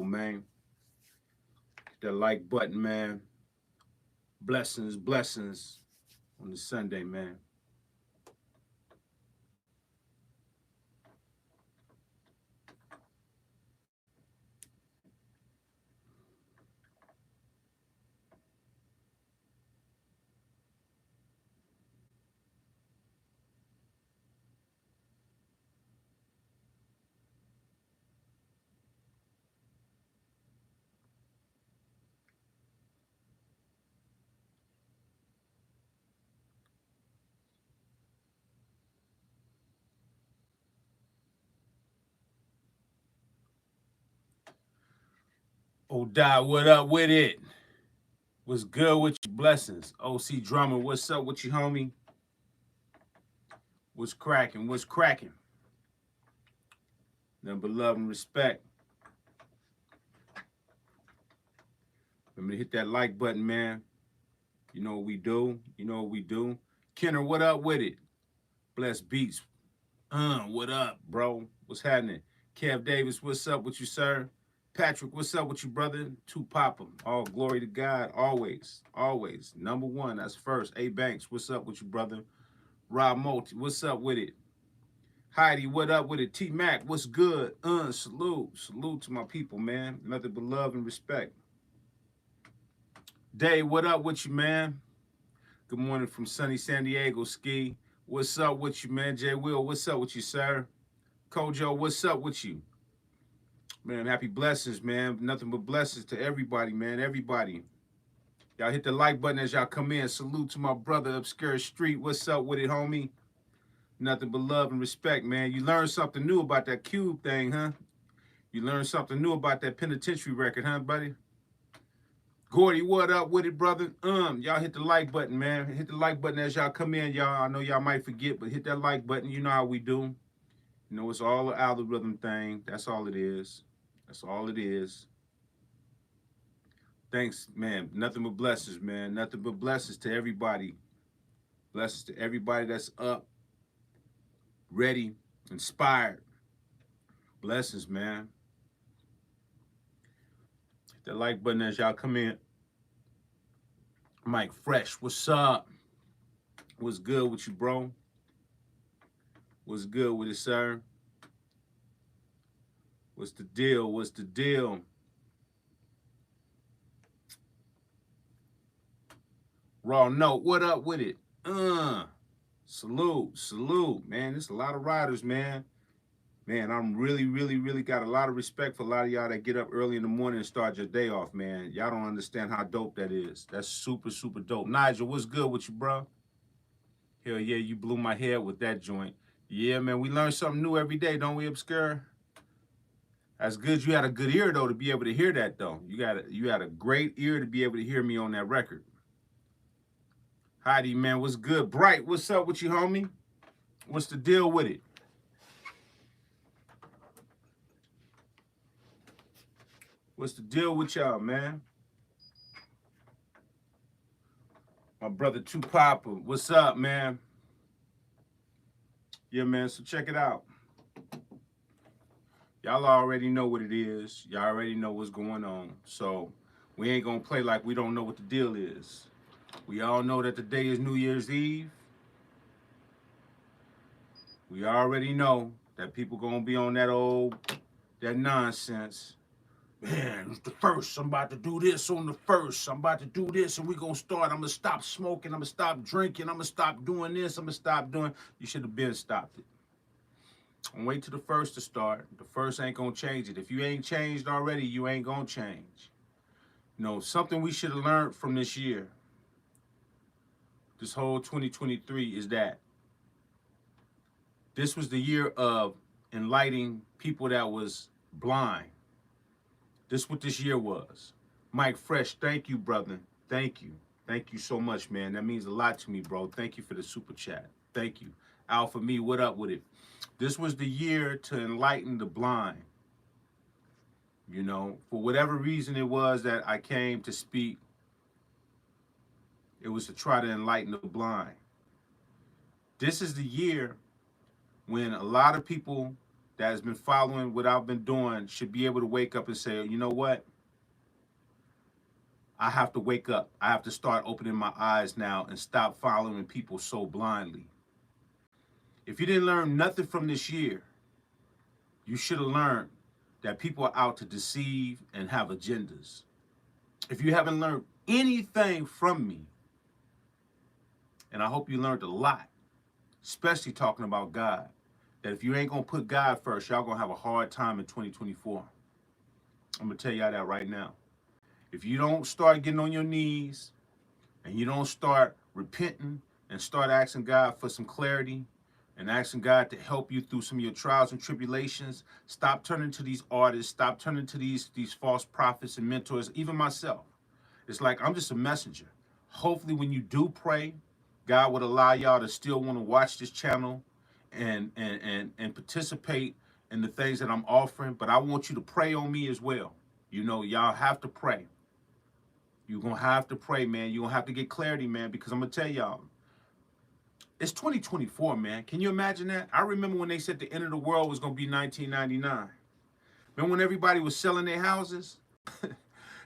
man. Hit that like button, man. Blessings, blessings on this Sunday, man. Oh, die, what up with it? What's good with your blessings? OC Drummer, what's up with you, homie? What's cracking? What's cracking? Nothing but love and respect. Remember to hit that like button, man. You know what we do. You know what we do. Kenner, what up with it? Bless Beats. What up, bro? What's happening? Kev Davis, what's up with you, sir? Patrick, what's up with you, brother? Two Papa. All glory to God, always, always. Number one, that's first. A Banks, what's up with you, brother? Rob Multi, what's up with it? Heidi, what up with it? T Mac, what's good? Salute. Salute to my people, man. Nothing but love and respect. Dave, what up with you, man? Good morning from sunny San Diego, Ski. What's up with you, man? Jay Will, what's up with you, sir? Kojo, what's up with you? Man, happy blessings, man. Nothing but blessings to everybody, man. Everybody. Y'all hit the like button as y'all come in. Salute to my brother, Obscure Street. What's up with it, homie? Nothing but love and respect, man. You learned something new about that Cube thing, huh? You learned something new about that penitentiary record, huh, buddy? Gordy, what up with it, brother? Y'all hit the like button, man. Hit the like button as y'all come in, y'all. I know y'all might forget, but hit that like button. You know how we do. You know, it's all an algorithm thing. That's all it is. That's all it is. Thanks, man. Nothing but blessings, man. Nothing but blessings to everybody. Blessings to everybody that's up, ready, inspired. Blessings, man. Hit that like button as y'all come in. Mike Fresh, what's up? What's good with you, bro? What's good with it, sir? What's the deal? What's the deal? Raw Note, what up with it? Salute, man. There's a lot of riders, man. Man, I'm really got a lot of respect for a lot of y'all that get up early in the morning and start your day off, man. Y'all don't understand how dope that is. That's super dope. Nigel, what's good with you, bro? Hell yeah, you blew my head with that joint. Yeah, man, we learn something new every day, don't we, Obscure? That's good. You had a good ear, though, to be able to hear that, though. You had a great ear to be able to hear me on that record. Heidi, man, what's good? Bright, what's up with you, homie? What's the deal with it? What's the deal with y'all, man? My brother Two Papa, what's up, man? Yeah, man, so check it out. Y'all already know what it is. Y'all already know what's going on. So we ain't gonna play like we don't know what the deal is. We all know that today is New Year's Eve. We already know that people gonna be on that nonsense. Man, it's the first. I'm about to do this on the first. I'm about to do this and we gonna start. I'm gonna stop smoking. I'm gonna stop drinking. I'm gonna stop doing this. I'm gonna stop doing. You should have been stopped it. And wait till the first to start. The first ain't gonna change it. If you ain't changed already, you ain't gonna change. You know, something we should have learned from this year, this whole 2023, is that this was the year of enlightening people that was blind. This what this year was. Mike Fresh, thank you, brother. Thank you. Thank you so much, man. That means a lot to me, bro. Thank you for the super chat. Thank you. Alpha Me, what up with it? This was the year to enlighten the blind. You know, for whatever reason it was that I came to speak, it was to try to enlighten the blind. This is the year when a lot of people that has been following what I've been doing should be able to wake up and say, you know what? I have to wake up. I have to start opening my eyes now and stop following people so blindly. If you didn't learn nothing from this year, you should have learned that people are out to deceive and have agendas. If you haven't learned anything from me, and I hope you learned a lot, especially talking about God, that if you ain't going to put God first, y'all going to have a hard time in 2024. I'm going to tell y'all that right now. If you don't start getting on your knees and you don't start repenting and start asking God for some clarity and asking God to help you through some of your trials and tribulations, stop turning to these artists, stop turning to these false prophets and mentors, even myself. It's like I'm just a messenger. Hopefully when you do pray, God would allow y'all to still want to watch this channel and participate in the things that I'm offering. But I want you to pray on me as well. You know, y'all have to pray. You're going to have to pray, man. You're going to have to get clarity, man, because I'm going to tell y'all, it's 2024, man. Can you imagine that? I remember when they said the end of the world was going to be 1999. Remember when everybody was selling their houses?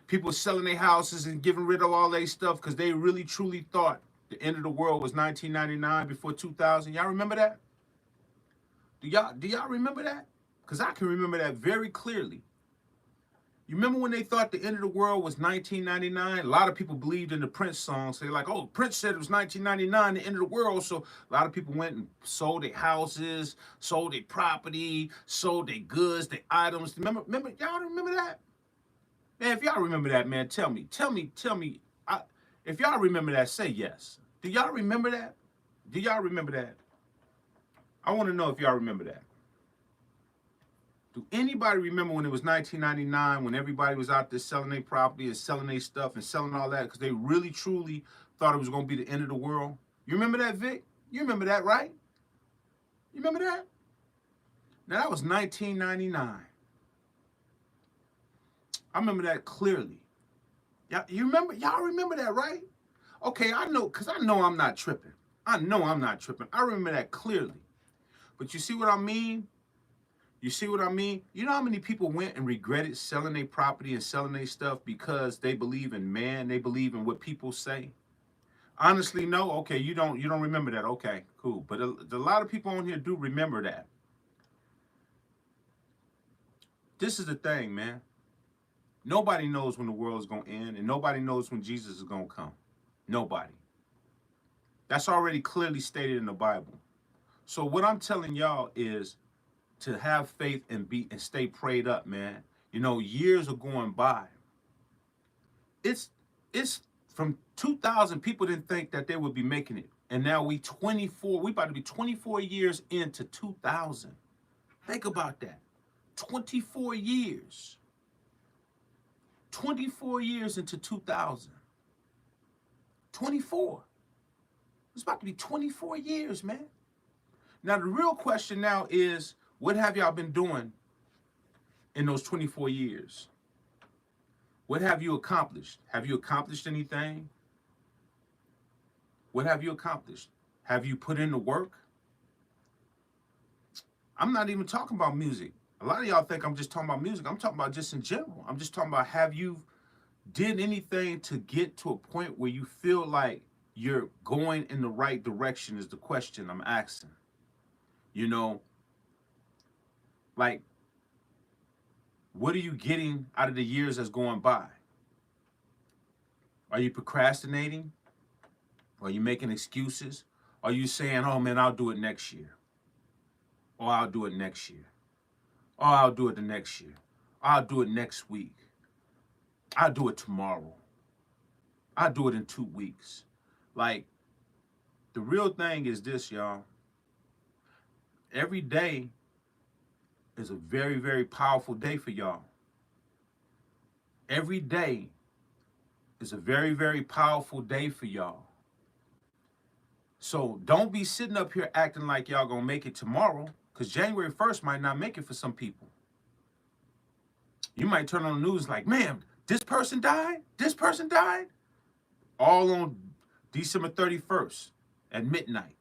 People were selling their houses and getting rid of all their stuff because they really, truly thought the end of the world was 1999 before 2000. Y'all remember that? Do y'all remember that? Because I can remember that very clearly. You remember when they thought the end of the world was 1999? A lot of people believed in the Prince song. So they're like, oh, Prince said it was 1999, the end of the world. So a lot of people went and sold their houses, sold their property, sold their goods, their items. Remember, y'all remember that? Man, if y'all remember that, man, tell me. If y'all remember that, say yes. Do y'all remember that? Do y'all remember that? I want to know if y'all remember that. Do anybody remember when it was 1999, when everybody was out there selling their property and selling their stuff and selling all that because they really, truly thought it was going to be the end of the world? You remember that, Vic? You remember that, right? You remember that? Now, that was 1999. I remember that clearly. Y'all remember that, right? Okay, I know, because I know I'm not tripping. I know I'm not tripping. I remember that clearly. But you see what I mean? You see what I mean? You know how many people went and regretted selling their property and selling their stuff because they believe in man, they believe in what people say? Honestly, no. Okay, you don't remember that. Okay, cool. But a lot of people on here do remember that. This is the thing, man. Nobody knows when the world is going to end, and nobody knows when Jesus is going to come. Nobody. That's already clearly stated in the Bible. So what I'm telling y'all is to have faith and stay prayed up, man. You know, years are going by. It's from 2000, people didn't think that they would be making it. And now we about to be 24 years into 2000. Think about that. 24 years. 24 years into 2000. 24. It's about to be 24 years, man. Now, the real question now is, what have y'all been doing in those 24 years? What have you accomplished? Have you accomplished anything? What have you accomplished? Have you put in the work? I'm not even talking about music. A lot of y'all think I'm just talking about music. I'm talking about just in general. I'm just talking about, have you did anything to get to a point where you feel like you're going in the right direction is the question I'm asking. You know, like, what are you getting out of the years that's going by? Are you procrastinating? Are you making excuses? Are you saying, oh man, I'll do it next year? Or I'll do it next year? Or I'll do it the next year? I'll do it next week. I'll do it tomorrow. I'll do it in 2 weeks. Like, the real thing is this, y'all. Every day is a very, very powerful day for y'all. Every day is a very, very powerful day for y'all. So don't be sitting up here acting like y'all gonna make it tomorrow, because January 1st might not make it for some people. You might turn on the news like, man, this person died? This person died? All on December 31st at midnight.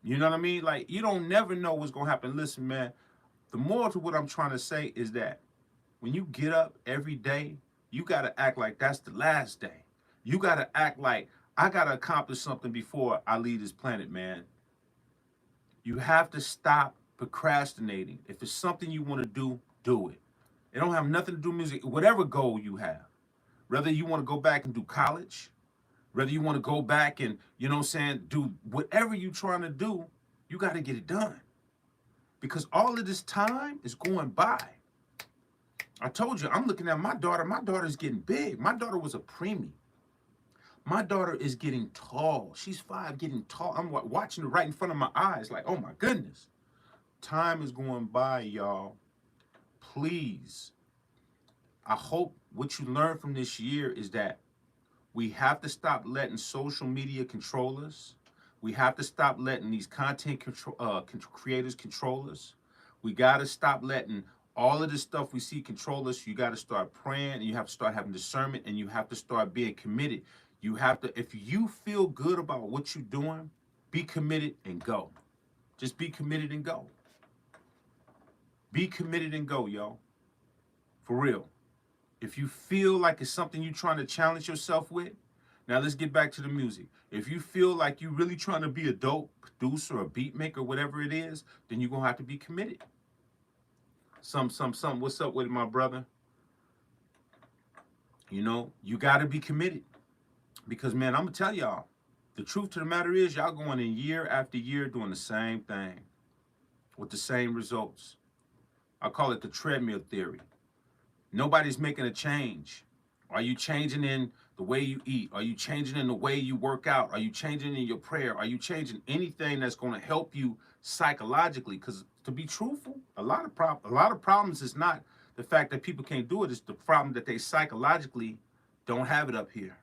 You know what I mean? Like, you don't never know what's gonna happen. Listen, man, The moral to what I'm trying to say is that when you get up every day, you got to act like that's the last day. You got to act like I got to accomplish something before I leave this planet, man. You have to stop procrastinating. If it's something you want to do it. It don't have nothing to do with music. Whatever goal you have, whether you want to go back and do college, whether you want to go back and, you know what I'm saying, do whatever you're trying to do, you got to get it done. Because all of this time is going by. I told you, I'm looking at my daughter. My daughter's getting big. My daughter was a preemie. My daughter is getting tall. She's 5, getting tall. I'm watching her right in front of my eyes like, oh my goodness. Time is going by, y'all. Please. I hope what you learn from this year is that we have to stop letting social media control us. We have to stop letting these content creators control us. We got to stop letting all of this stuff we see control us. You got to start praying, and you have to start having discernment, and you have to start being committed. You have to, if you feel good about what you're doing, be committed and go. Just be committed and go. Be committed and go, y'all. For real. If you feel like it's something you're trying to challenge yourself with, now let's get back to the music. If you feel like you're really trying to be a dope producer or beat maker, whatever it is, then you're going to have to be committed. Some. What's up with it, my brother? You know, you got to be committed. Because, man, I'm going to tell y'all, the truth to the matter is y'all going in year after year doing the same thing with the same results. I call it the treadmill theory. Nobody's making a change. Are you changing in the way you eat? Are you changing in the way you work out? Are you changing in your prayer? Are you changing anything that's going to help you psychologically? Because to be truthful, a lot of problems is not the fact that people can't do it. It's the problem that they psychologically don't have it up here.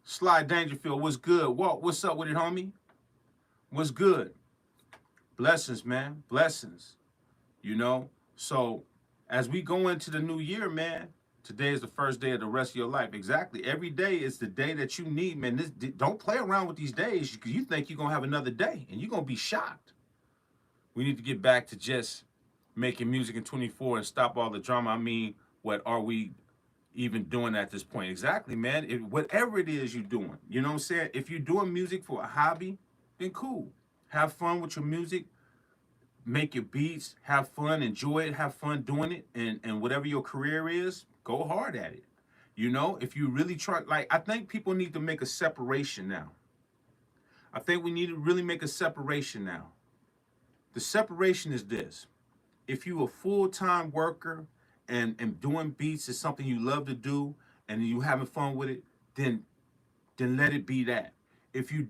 Sly Dangerfield, what's good? Walt, what's up with it, homie? What's good? Blessings, man. Blessings. You know? So as we go into the new year, man, today is the first day of the rest of your life. Exactly. Every day is the day that you need, man. Don't play around with these days because you think you're going to have another day and you're going to be shocked. We need to get back to just making music in 24 and stop all the drama. I mean, what are we even doing at this point? Exactly, man. Whatever it is you're doing, you know what I'm saying? If you're doing music for a hobby, then cool. Have fun with your music. Make your beats, have fun, enjoy it, have fun doing it, and whatever your career is, go hard at it. You know, if you really try, like, I think people need to make a separation now. I think we need to really make a separation now. The separation is this. If you're a full-time worker and doing beats is something you love to do and you having fun with it, then let it be that. If you're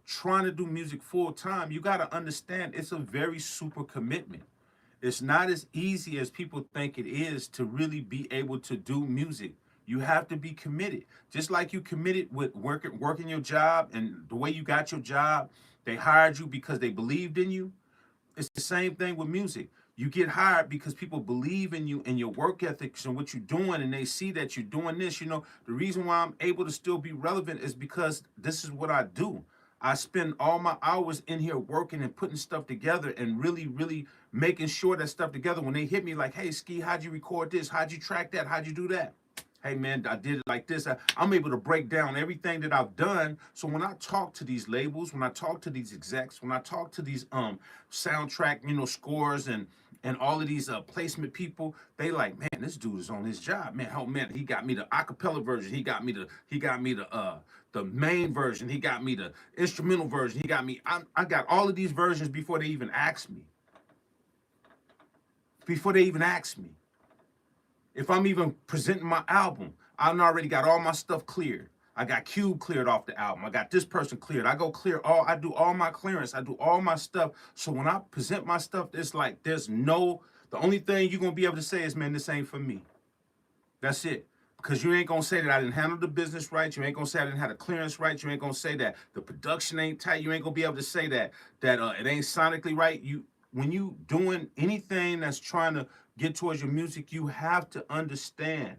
trying to do music full time, you got to understand it's a very super commitment. It's not as easy as people think it is to really be able to do music. You have to be committed. Just like you committed with working your job, and the way you got your job, they hired you because they believed in you. It's the same thing with music. You get hired because people believe in you and your work ethics and what you're doing, and they see that you're doing this. You know, the reason why I'm able to still be relevant is because this is what I do. I spend all my hours in here working and putting stuff together and really, really making sure that stuff together. When they hit me like, hey, Ski, how'd you record this? How'd you track that? How'd you do that? Hey, man, I did it like this. I'm able to break down everything that I've done. So when I talk to these labels, when I talk to these execs, when I talk to these soundtrack, you know, scores and all of these placement people, they like, man, this dude is on his job, man. Oh man, he got me the acapella version. He got me the main version. He got me the instrumental version. He got me. I got all of these versions before they even asked me. Before they even asked me. If I'm even presenting my album, I already got all my stuff cleared. I got Cube cleared off the album. I got this person cleared. I do all my clearance. I do all my stuff. So when I present my stuff, it's like the only thing you're going to be able to say is, man, this ain't for me. That's it. Because you ain't going to say that I didn't handle the business right. You ain't going to say I didn't have the clearance right. You ain't going to say that the production ain't tight. You ain't going to be able to say that it ain't sonically right. When you doing anything that's trying to get towards your music, you have to understand.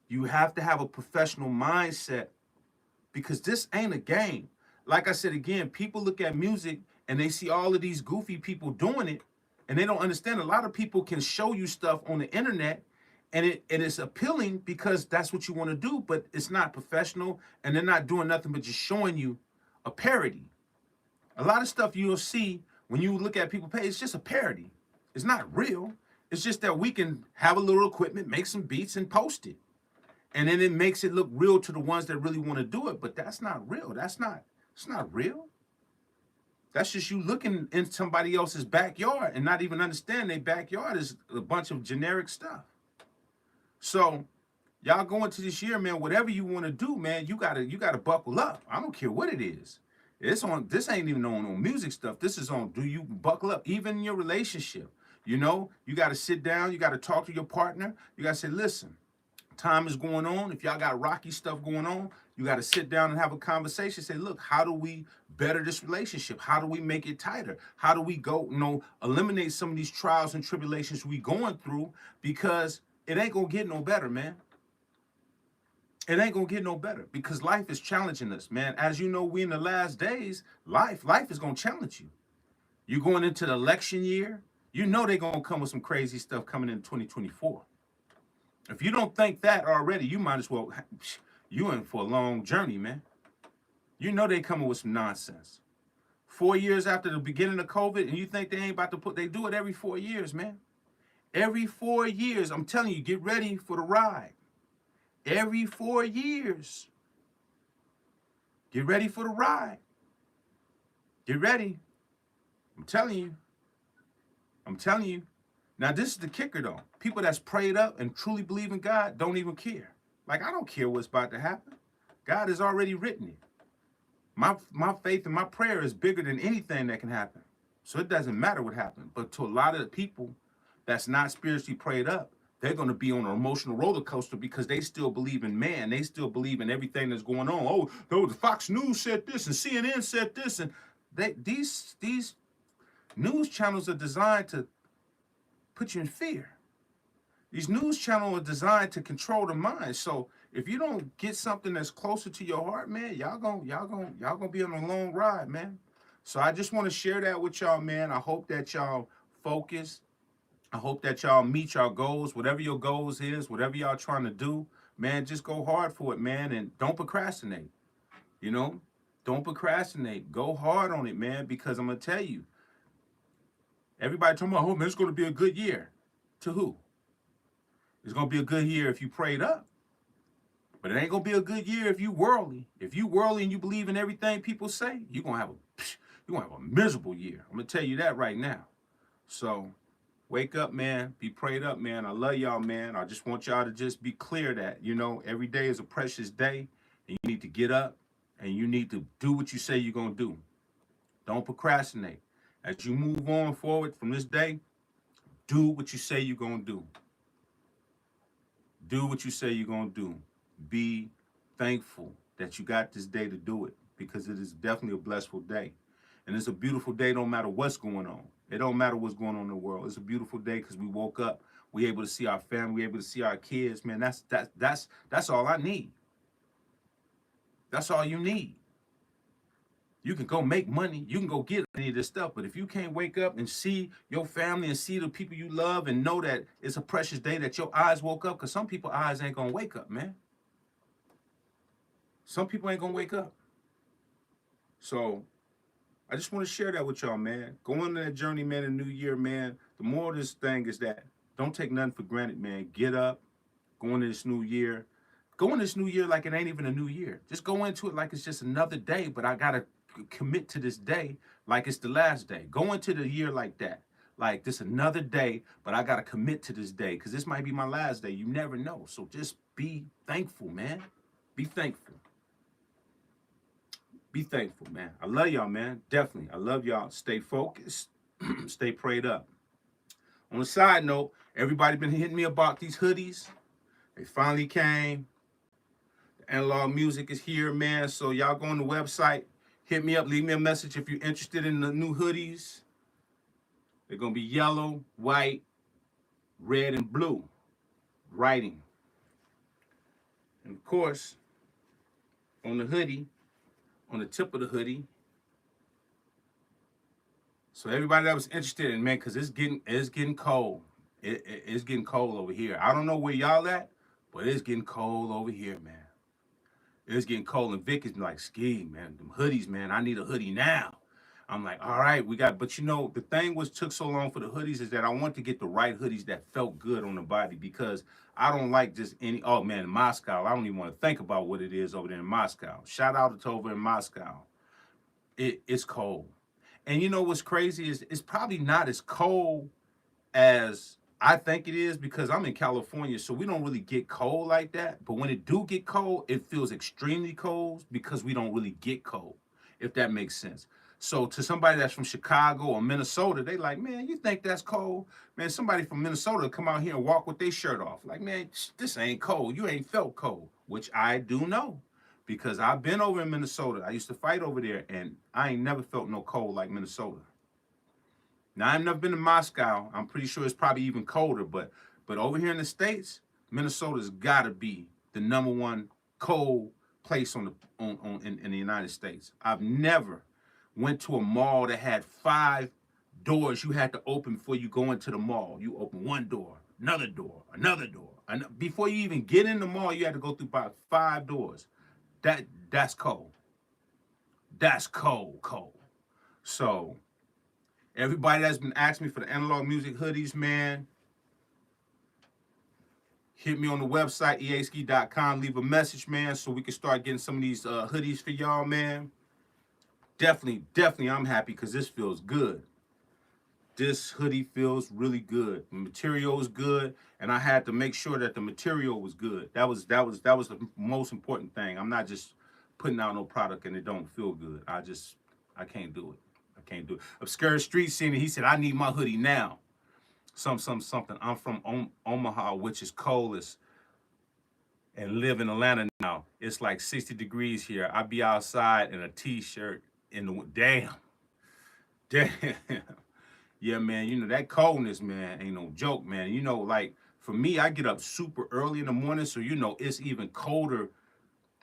You have to have a professional mindset because this ain't a game. Like I said again, people look at music and they see all of these goofy people doing it And they don't understand a lot of people can show you stuff on the internet and it is appealing because that's what you want to do, but it's not professional and they're not doing nothing but just showing you a parody. A lot of stuff you'll see when you look at people's page, it's just a parody. It's not real. It's just that we can have a little equipment, make some beats and post it. And then it makes it look real to the ones that really want to do it, but that's not real. It's not real. That's just you looking in somebody else's backyard and not even understand their backyard is a bunch of generic stuff. So y'all go into this year, man, whatever you want to do, man, you gotta buckle up. I don't care what it is. This ain't even on music stuff. This is on, do you buckle up? Even in your relationship, you know, you gotta sit down, you gotta talk to your partner, you gotta say, listen, time is going on. If y'all got rocky stuff going on, you got to sit down and have a conversation. Say, look, how do we better this relationship? How do we make it tighter? How do we go, eliminate some of these trials and tribulations we going through? Because it ain't going to get no better, man. It ain't going to get no better because life is challenging us, man. As you know, we in the last days, life is going to challenge you. You're going into the election year. You know they're going to come with some crazy stuff coming in 2024. If you don't think that already, you might as well, you in for a long journey, man. You know they coming with some nonsense. 4 years after the beginning of COVID, and you think they ain't about to they do it every 4 years, man. Every 4 years, I'm telling you, get ready for the ride. Every 4 years. Get ready for the ride. Get ready. I'm telling you. I'm telling you. Now, this is the kicker, though. People that's prayed up and truly believe in God don't even care. Like, I don't care what's about to happen. God has already written it. My faith and my prayer is bigger than anything that can happen. So it doesn't matter what happened. But to a lot of the people that's not spiritually prayed up, they're going to be on an emotional roller coaster because they still believe in man. They still believe in everything that's going on. Oh, the Fox News said this and CNN said this. And these news channels are designed to put you in fear. These news channels are designed to control the mind. So if you don't get something that's closer to your heart, man, y'all gonna be on a long ride, man. So I just want to share that with y'all, man. I hope that y'all focus. I hope that y'all meet your goals, whatever your goals is, whatever y'all trying to do, man, just go hard for it, man, and don't procrastinate. You know, don't procrastinate. Go hard on it, man, because I'm gonna tell you, everybody talking about, oh man, it's gonna be a good year. To who? It's going to be a good year if you prayed up. But it ain't going to be a good year if you worldly. If you worldly and you believe in everything people say, you're going to have a miserable year. I'm going to tell you that right now. So wake up, man. Be prayed up, man. I love y'all, man. I just want y'all to just be clear that, every day is a precious day. And you need to get up and you need to do what you say you're going to do. Don't procrastinate. As you move on forward from this day, do what you say you're going to do. Do what you say you're going to do. Be thankful that you got this day to do it because it is definitely a blissful day. And it's a beautiful day no matter what's going on. It don't matter what's going on in the world. It's a beautiful day because we woke up. We able to see our family. We able to see our kids. Man, that's all I need. That's all you need. You can go make money. You can go get any of this stuff. But if you can't wake up and see your family and see the people you love and know that it's a precious day that your eyes woke up, because some people's eyes ain't going to wake up, man. Some people ain't going to wake up. So I just want to share that with y'all, man. Go on that journey, man, in the new year, man. The more of this thing is that don't take nothing for granted, man. Get up. Go into this new year. Go in this new year like it ain't even a new year. Just go into it like it's just another day, but I got to commit to this day like it's the last day. Go into the year like that. Like this another day, but I got to commit to this day because this might be my last day. You never know. So just be thankful, man. Be thankful. Be thankful, man. I love y'all, man. Definitely. I love y'all. Stay focused. Stay prayed up. On a side note, everybody been hitting me about these hoodies. They finally came. The analog music is here, man. So y'all go on the website. Hit me up, leave me a message if you're interested in the new hoodies. They're going to be yellow, white, red, and blue. Writing. And of course, on the hoodie, on the tip of the hoodie, So everybody that was interested in, man, because it's getting cold. It's getting cold over here. I don't know where y'all at, but it's getting cold over here, man. It's getting cold, and Vic is like, ski, man, them hoodies, man. I need a hoodie now. I'm like, all right, we got, but the thing was took so long for the hoodies is that I want to get the right hoodies that felt good on the body because I don't like just any, oh man, in Moscow, I don't even want to think about what it is over there in Moscow. Shout out to over in Moscow. It's cold. And you know what's crazy is it's probably not as cold as I think it is because I'm in California, so we don't really get cold like that. But when it do get cold, it feels extremely cold because we don't really get cold, if that makes sense. So to somebody that's from Chicago or Minnesota, they like, man, you think that's cold? Man, somebody from Minnesota come out here and walk with their shirt off. Like, man, this ain't cold. You ain't felt cold, which I do know because I've been over in Minnesota. I used to fight over there, and I ain't never felt no cold like Minnesota. Now I've never been to Moscow. I'm pretty sure it's probably even colder, but over here in the States, Minnesota's gotta be the number one cold place on the in the United States. I've never went to a mall that had 5 doors you had to open before you go into the mall. You open one door, another door, another door. And before you even get in the mall, you had to go through about 5 doors. That's cold. That's cold, cold. So everybody that's been asking me for the analog music hoodies, man, hit me on the website, easki.com. Leave a message, man, so we can start getting some of these hoodies for y'all, man. Definitely, I'm happy because this feels good. This hoodie feels really good. The material is good, and I had to make sure that the material was good. That was the most important thing. I'm not just putting out no product and it don't feel good. I can't do it. I can't do it. Obscure Street Scene, he said, I need my hoodie now. Something. I'm from Omaha, which is coldest, and live in Atlanta now. It's like 60 degrees here. I be outside in a t-shirt in the damn. Yeah, man, that coldness, man, ain't no joke, man. Like for me, I get up super early in the morning, so it's even colder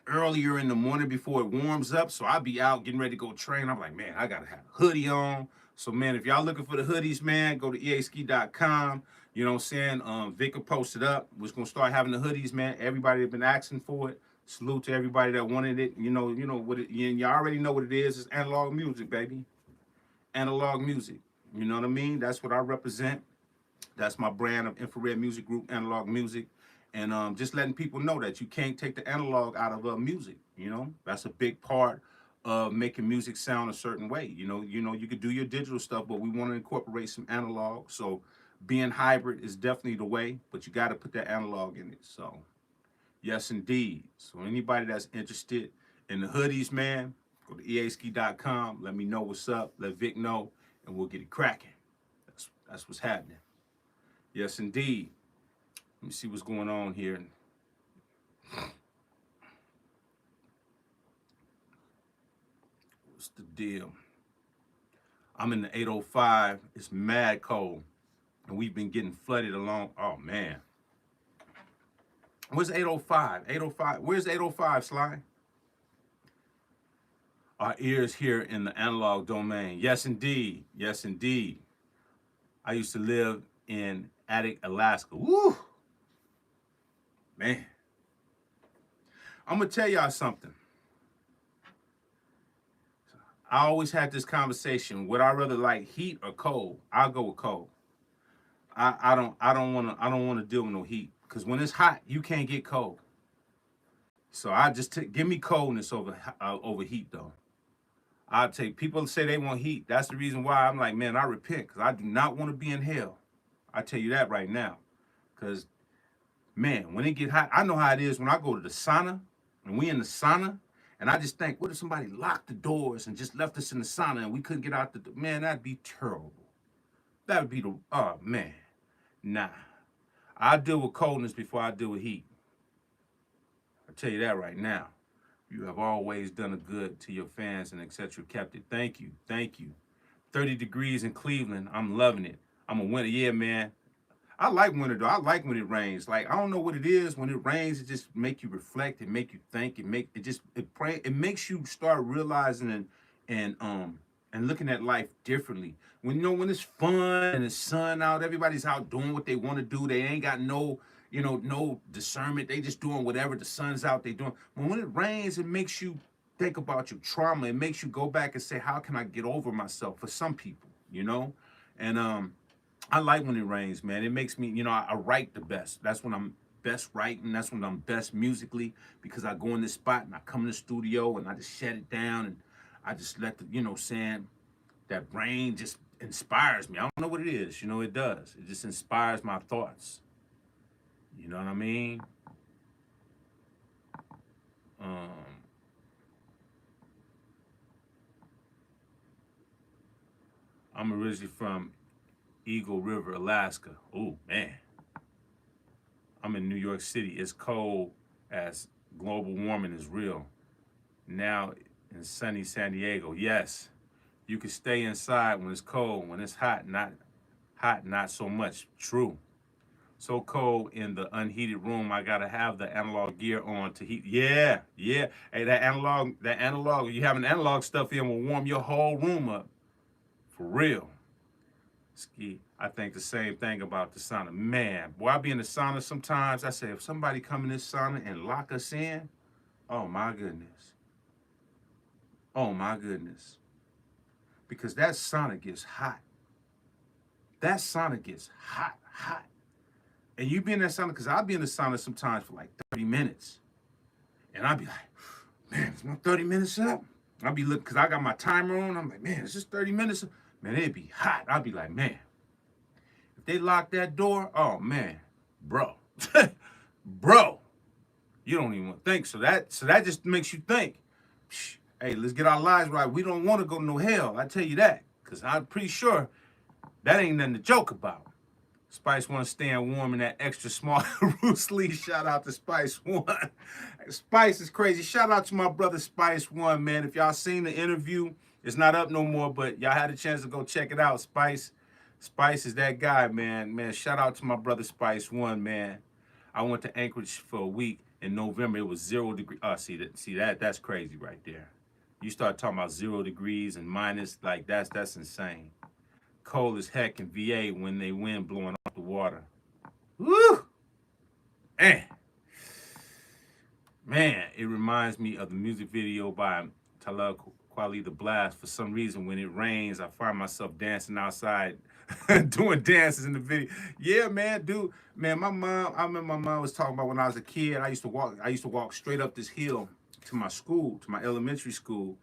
earlier in the morning before it warms up. So I'll be out getting ready to go train. I'm like, man, I gotta have a hoodie on. So man, if y'all looking for the hoodies, man, go to easki.com. You know what I'm saying? Vic will post it up. We're gonna start having the hoodies, man. Everybody that been asking for it. Salute to everybody that wanted it. You know what it. You already know what it is. It's analog music, baby. Analog music. You know what I mean? That's what I represent. That's my brand of infrared music group, analog music. And just letting people know that you can't take the analog out of music. That's a big part of making music sound a certain way. You could do your digital stuff, but we want to incorporate some analog. So being hybrid is definitely the way, but you got to put that analog in it. So yes, indeed. So anybody that's interested in the hoodies, man, go to easki.com. Let me know what's up. Let Vic know, and we'll get it cracking. That's what's happening. Yes, indeed. Let me see what's going on here. What's the deal? I'm in the 805. It's mad cold, and we've been getting flooded along. Oh man, where's 805? 805. Where's 805, Sly? Our ears here in the analog domain. Yes, indeed. Yes, indeed. I used to live in Attic, Alaska. Woo! Man. I'm going to tell y'all something. I always had this conversation. Would I rather like heat or cold? I'll go with cold. I don't want to deal with no heat because when it's hot, you can't get cold. So I just give me coldness over heat though. I take people say they want heat. That's the reason why I'm like, man, I repent because I do not want to be in hell. I tell you that right now. Because, man, when it get hot, I know how it is when I go to the sauna and we in the sauna and I just think, what if somebody locked the doors and just left us in the sauna and we couldn't get out man, that'd be terrible. That would be oh, man. Nah. I deal with coldness before I deal with heat. I tell you that right now. You have always done a good to your fans and etc. Kept it. Thank you. Thank you. 30 degrees in Cleveland. I'm loving it. I'm a winter. Yeah, man. I like winter though. I like when it rains. Like I don't know what it is. When it rains, it just make you reflect. It make you think. It makes you start realizing and and looking at life differently. When you know when it's fun and it's sun out, everybody's out doing what they want to do. They ain't got no, no discernment. They just doing whatever the sun's out. They doing. But when it rains, it makes you think about your trauma. It makes you go back and say, how can I get over myself? For some people, and I like when it rains, man. It makes me, I write the best. That's when I'm best writing. That's when I'm best musically, because I go in this spot and I come in the studio and I just shut it down and I just let the, saying, that rain just inspires me. I don't know what it is. It does. It just inspires my thoughts. You know what I mean? Um, I'm originally from Eagle River, Alaska. Oh, man. I'm in New York City. It's cold as global warming is real. Now in sunny San Diego, yes, you can stay inside when it's cold. When it's hot, not so much. True. So cold in the unheated room, I gotta have the analog gear on to heat. Yeah, yeah. Hey, that analog, you having analog stuff in will warm your whole room up. For real. Ski. I think the same thing about the sauna. Man, boy, I be in the sauna sometimes. I say, if somebody come in this sauna and lock us in, oh my goodness. Oh my goodness. Because that sauna gets hot. That sauna gets hot, hot. And you be in that sauna, because I'll be in the sauna sometimes for like 30 minutes. And I'll be like, man, is my 30 minutes up? I'll be looking, because I got my timer on. I'm like, man, is this 30 minutes up? Man, it'd be hot. I'll be like, man, if they lock that door, oh man, bro. Bro, you don't even want to think. So that just makes you think, hey, let's get our lives right. We don't want to go to no hell. I tell you that. Because I'm pretty sure that ain't nothing to joke about. Spice One staying warm in that extra small Bruce Lee. Shout out to Spice One. Spice is crazy. Shout out to my brother Spice One, man. If y'all seen the interview, it's not up no more, but y'all had a chance to go check it out. Spice is that guy, man. Man, shout out to my brother Spice One, man. I went to Anchorage for a week in November. It was 0 degrees. Oh, see that's crazy right there. You start talking about 0 degrees and minus, like that's insane. Cold as heck in VA when they wind blowing off the water. Woo! Man, it reminds me of the music video by Talib Kweli the Blast. For some reason, when it rains, I find myself dancing outside, doing dances in the video. Yeah, man, dude. Man, I remember my mom was talking about when I was a kid. I used to walk straight up this hill to my school, to my elementary school.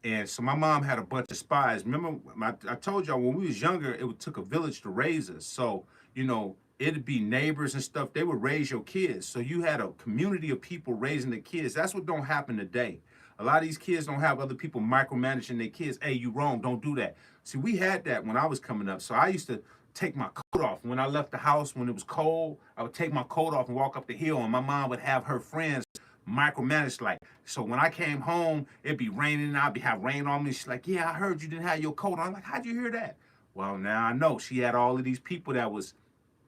And so my mom had a bunch of spies. Remember, I told y'all when we was younger, it took a village to raise us. So, it'd be neighbors and stuff. They would raise your kids. So you had a community of people raising the kids. That's what don't happen today. A lot of these kids don't have other people micromanaging their kids. Hey, you wrong. Don't do that. See, we had that when I was coming up. So I used to take my coat off. When I left the house, when it was cold, I would take my coat off and walk up the hill. And my mom would have her friends micromanaged, like, so when I came home, it'd be raining and I'd have rain on me. She's like, yeah, I heard you didn't have your coat on. I'm like, how'd you hear that? Well, now I know. She had all of these people that was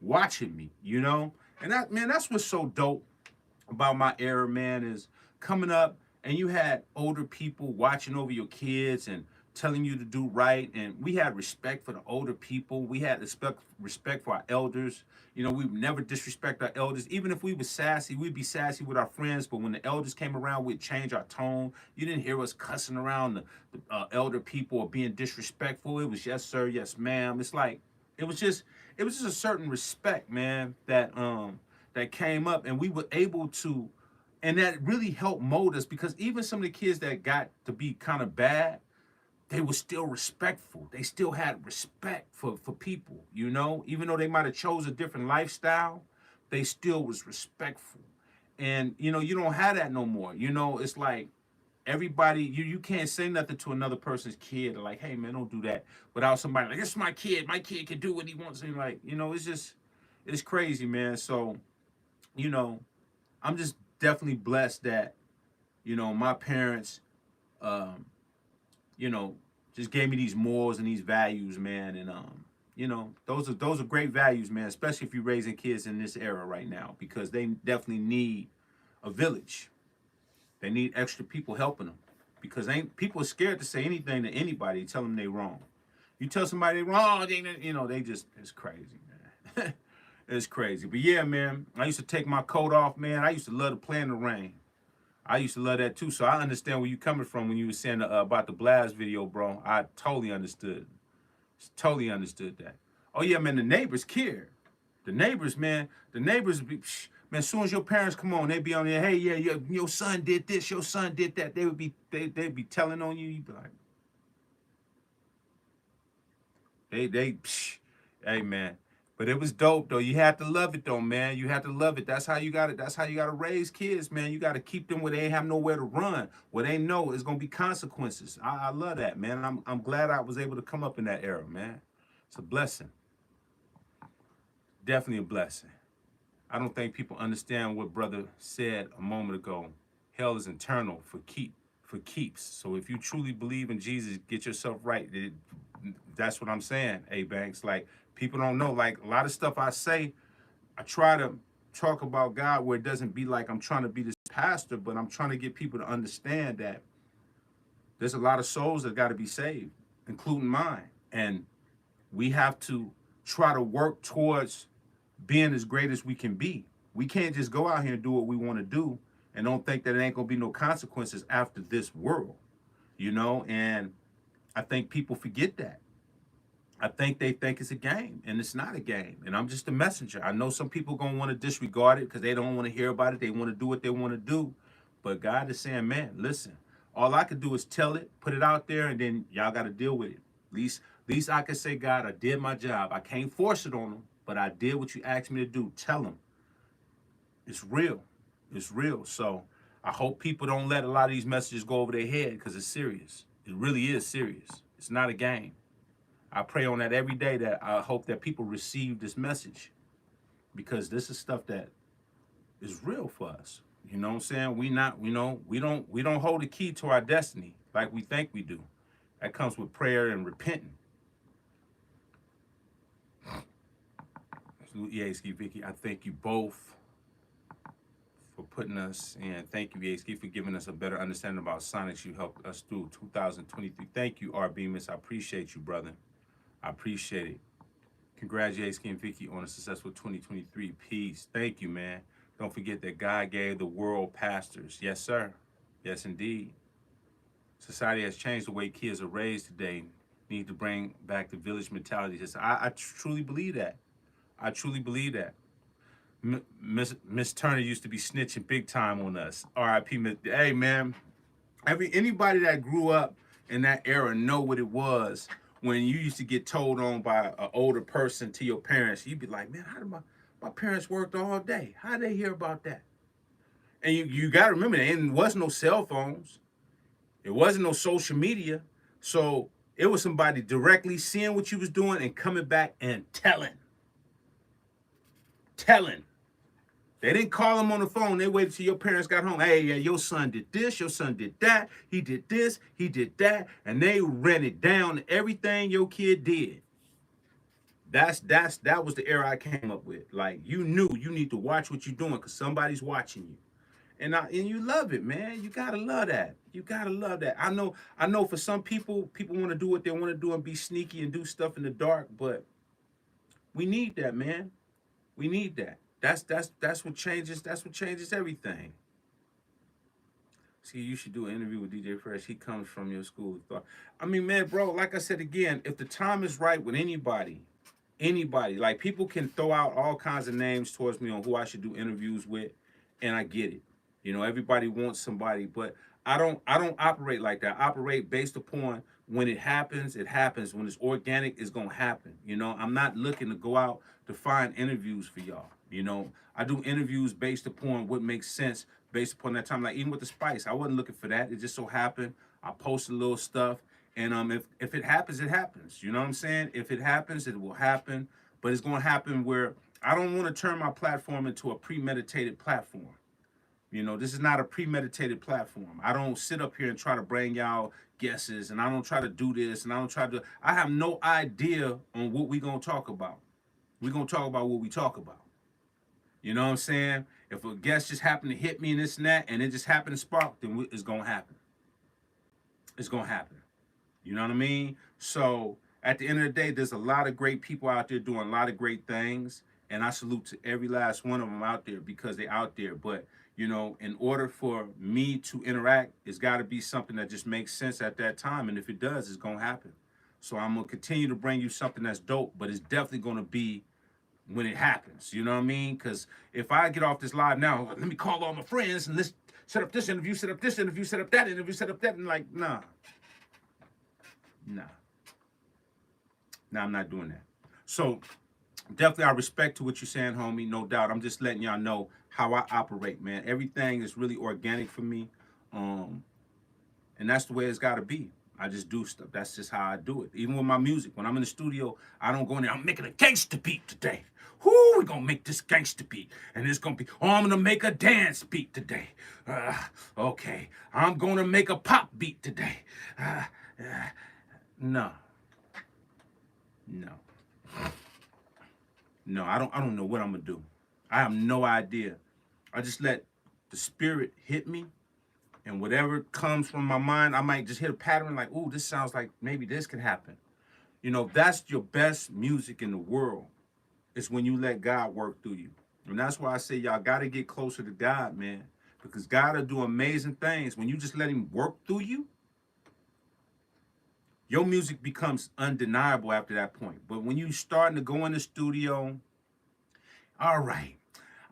watching me, and that, man, that's what's so dope about my era, man, is coming up and you had older people watching over your kids and telling you to do right. And we had respect for the older people. We had respect for our elders. We would never disrespect our elders. Even if we were sassy, we'd be sassy with our friends. But when the elders came around, we'd change our tone. You didn't hear us cussing around the elder people or being disrespectful. It was yes, sir, yes, ma'am. It's like, it was just a certain respect, man, that came up, and we were able to, and that really helped mold us, because even some of the kids that got to be kind of bad, they were still respectful. They still had respect for people, even though they might have chose a different lifestyle, they still was respectful. And, you don't have that no more. It's like everybody, you can't say nothing to another person's kid, like, hey, man, don't do that, without somebody like, this is my kid. My kid can do what he wants. And like, it's crazy, man. So, I'm just definitely blessed that, my parents, just gave me these morals and these values, man. And those are great values, man, especially if you're raising kids in this era right now, because they definitely need a village. They need extra people helping them. because ain't people are scared to say anything to anybody. Tell them they wrong. You tell somebody they wrong, they just it's crazy, man. It's crazy. But yeah, man, I used to take my coat off, man. I used to love to play in the rain. I used to love that too. So I understand where you coming from when you were saying about the blast video, bro. I totally understood. Totally understood that. Oh yeah, man, the neighbors care. The neighbors, man, man, as soon as your parents come on, they be on there, hey, yeah, your son did this, your son did that. They'd be telling on you. You'd be like, hey, man. But it was dope though. You had to love it though, man. You had to love it. That's how you got it. That's how you got to raise kids, man. You got to keep them where they have nowhere to run, where they know it's gonna be consequences. I love that, man. I'm glad I was able to come up in that era, man. It's a blessing. Definitely a blessing. I don't think people understand what brother said a moment ago. Hell is eternal for keeps. So if you truly believe in Jesus, get yourself right. That's what I'm saying, A Banks. Like people don't know. Like a lot of stuff I say, I try to talk about God where it doesn't be like I'm trying to be this pastor, but I'm trying to get people to understand that there's a lot of souls that got to be saved, including mine. And we have to try to work towards being as great as we can be. We can't just go out here and do what we want to do and don't think that it ain't gonna be no consequences after this world, and I think people forget that. I think they think it's a game, and it's not a game, and I'm just a messenger. I know some people gonna want to disregard it because they don't want to hear about it. They want to do what they want to do, but God is saying, man, listen, all I can do is tell it, put it out there, and then y'all got to deal with it. At least I can say, God, I did my job. I can't force it on them, but I did what you asked me to do. Tell them. It's real. It's real. So I hope people don't let a lot of these messages go over their head because it's serious. It really is serious. It's not a game. I pray on that every day that I hope that people receive this message because this is stuff that is real for us. You know what I'm saying? We don't hold the key to our destiny like we think we do. That comes with prayer and repenting. Yeah, Ski Vicky, I thank you both for putting us in. Thank you, Ski, for giving us a better understanding about sonics. You helped us through 2023. Thank you, R. Bemis. I appreciate you, brother. I appreciate it. Congratulations, Ski and Vicky, on a successful 2023. Peace. Thank you, man. Don't forget that God gave the world pastors. Yes, sir. Yes, indeed. Society has changed the way kids are raised today. Need to bring back the village mentality. I truly believe that. I truly believe that. Miss Turner used to be snitching big time on us. R.I.P. Hey, man. Anybody that grew up in that era know what it was when you used to get told on by an older person to your parents. You'd be like, man, how did my parents worked all day? How did they hear about that? And you got to remember, there wasn't no cell phones. It wasn't no social media. So it was somebody directly seeing what you was doing and coming back and telling. They didn't call them on the phone. They waited till your parents got home. Hey, yeah, your son did this, your son did that. He did this, he did that. And they ran it down everything your kid did. That was the era I came up with. Like, you knew you need to watch what you're doing because somebody's watching you. And you love it, man. You gotta love that. You gotta love that. I know for some people want to do what they want to do and be sneaky and do stuff in the dark, but we need that, man. We need that. That's what changes. That's what changes everything. See, you should do an interview with DJ Fresh. He comes from your school of thought. I mean, man, bro, like I said again, if the time is right with anybody, like people can throw out all kinds of names towards me on who I should do interviews with, and I get it. Everybody wants somebody, but I don't operate like that. I operate based upon when it happens, it happens. When it's organic, it's gonna happen. I'm not looking to go out to find interviews for y'all. I do interviews based upon what makes sense based upon that time. Like even with the Spice, I wasn't looking for that. It just so happened I posted a little stuff, and if it happens, it happens. You know what I'm saying? If it happens, it will happen. But it's gonna happen where I don't want to turn my platform into a premeditated platform. This is not a premeditated platform. I don't sit up here and try to bring y'all guesses, and I don't try to do this, and I have no idea on what we're going to talk about. We're going to talk about what we talk about. You know what I'm saying? If a guest just happened to hit me and this and that, and it just happened to spark, then it's going to happen. it's gonna happen. You know what I mean? So at the end of the day, there's a lot of great people out there doing a lot of great things, and I salute to every last one of them out there because they're out there. But you know, in order for me to interact, it's got to be something that just makes sense at that time, and if it does, it's gonna happen. So I'm gonna continue to bring you something that's dope, but it's definitely gonna be when it happens. You know what I mean? Because if I get off this live now, let me call all my friends and let's set up this interview, set up this interview, set up that interview, set up that, and like, nah, I'm not doing that. So definitely I respect to what you're saying, homie, no doubt. I'm just letting y'all know how I operate, man. Everything is really organic for me. Um, and that's the way it's gotta be. I just do stuff. That's just how I do it. Even with my music. When I'm in the studio, I don't go in there, I'm making a gangster beat today. Whoo, we're gonna make this gangster beat. And it's gonna be, oh, I'm gonna make a dance beat today. Okay, I'm gonna make a pop beat today. No, no. No, I don't know what I'm gonna do. I have no idea. I just let the spirit hit me, and whatever comes from my mind, I might just hit a pattern like, ooh, this sounds like maybe this could happen. You know, that's your best music in the world. It's when you let God work through you. And that's why I say y'all gotta get closer to God, man. Because God will do amazing things. When you just let him work through you, your music becomes undeniable after that point. But when you starting to go in the studio, all right,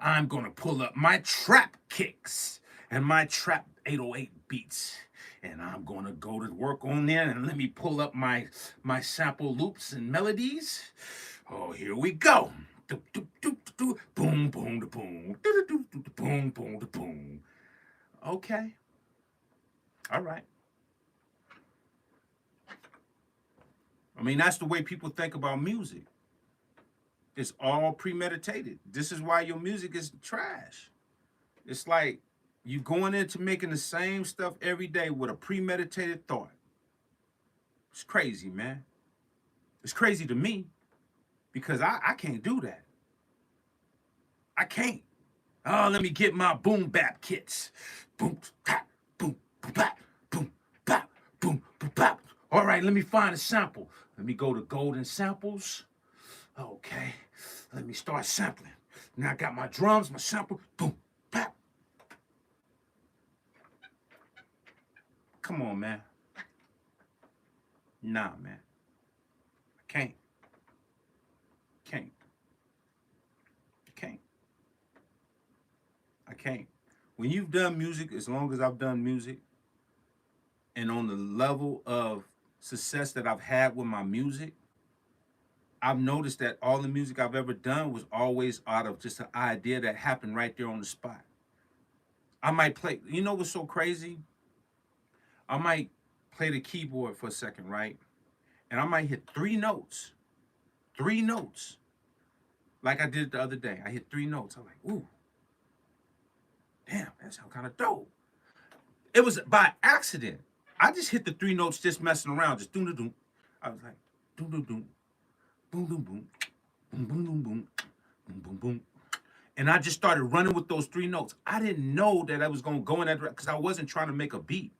I'm gonna pull up my trap kicks and my trap 808 beats, and I'm gonna go to work on there and let me pull up my sample loops and melodies. Oh, here we go. Boom, boom, da boom, boom, boom, da boom. Okay, all right. I mean, that's the way people think about music. It's all premeditated. This is why your music is trash. It's like you going into making the same stuff every day with a premeditated thought. It's crazy, man. It's crazy to me because I can't do that. I can't. Oh, let me get my boom bap kits. Boom, tap, boom, bap, boom, bap, boom, bap. All right, let me find a sample. Let me go to golden samples. Okay, let me start sampling. Now I got my drums, my sample, boom, bap. Come on, man. Nah, man. I can't. Can't. I can't. I can't. When you've done music, as long as I've done music, and on the level of success that I've had with my music, I've noticed that all the music I've ever done was always out of just an idea that happened right there on the spot. I might play, you know what's so crazy? I might play the keyboard for a second, right? And I might hit three notes, like I did the other day. I hit three notes. I'm like, ooh, damn, that sounds kind of dope. It was by accident. I just hit the three notes just messing around, just doom doom doom. I was like, doom doom doom, boom boom boom, boom boom boom boom, boom boom boom. And I just started running with those three notes. I didn't know that I was gonna go in that direction because I wasn't trying to make a beat.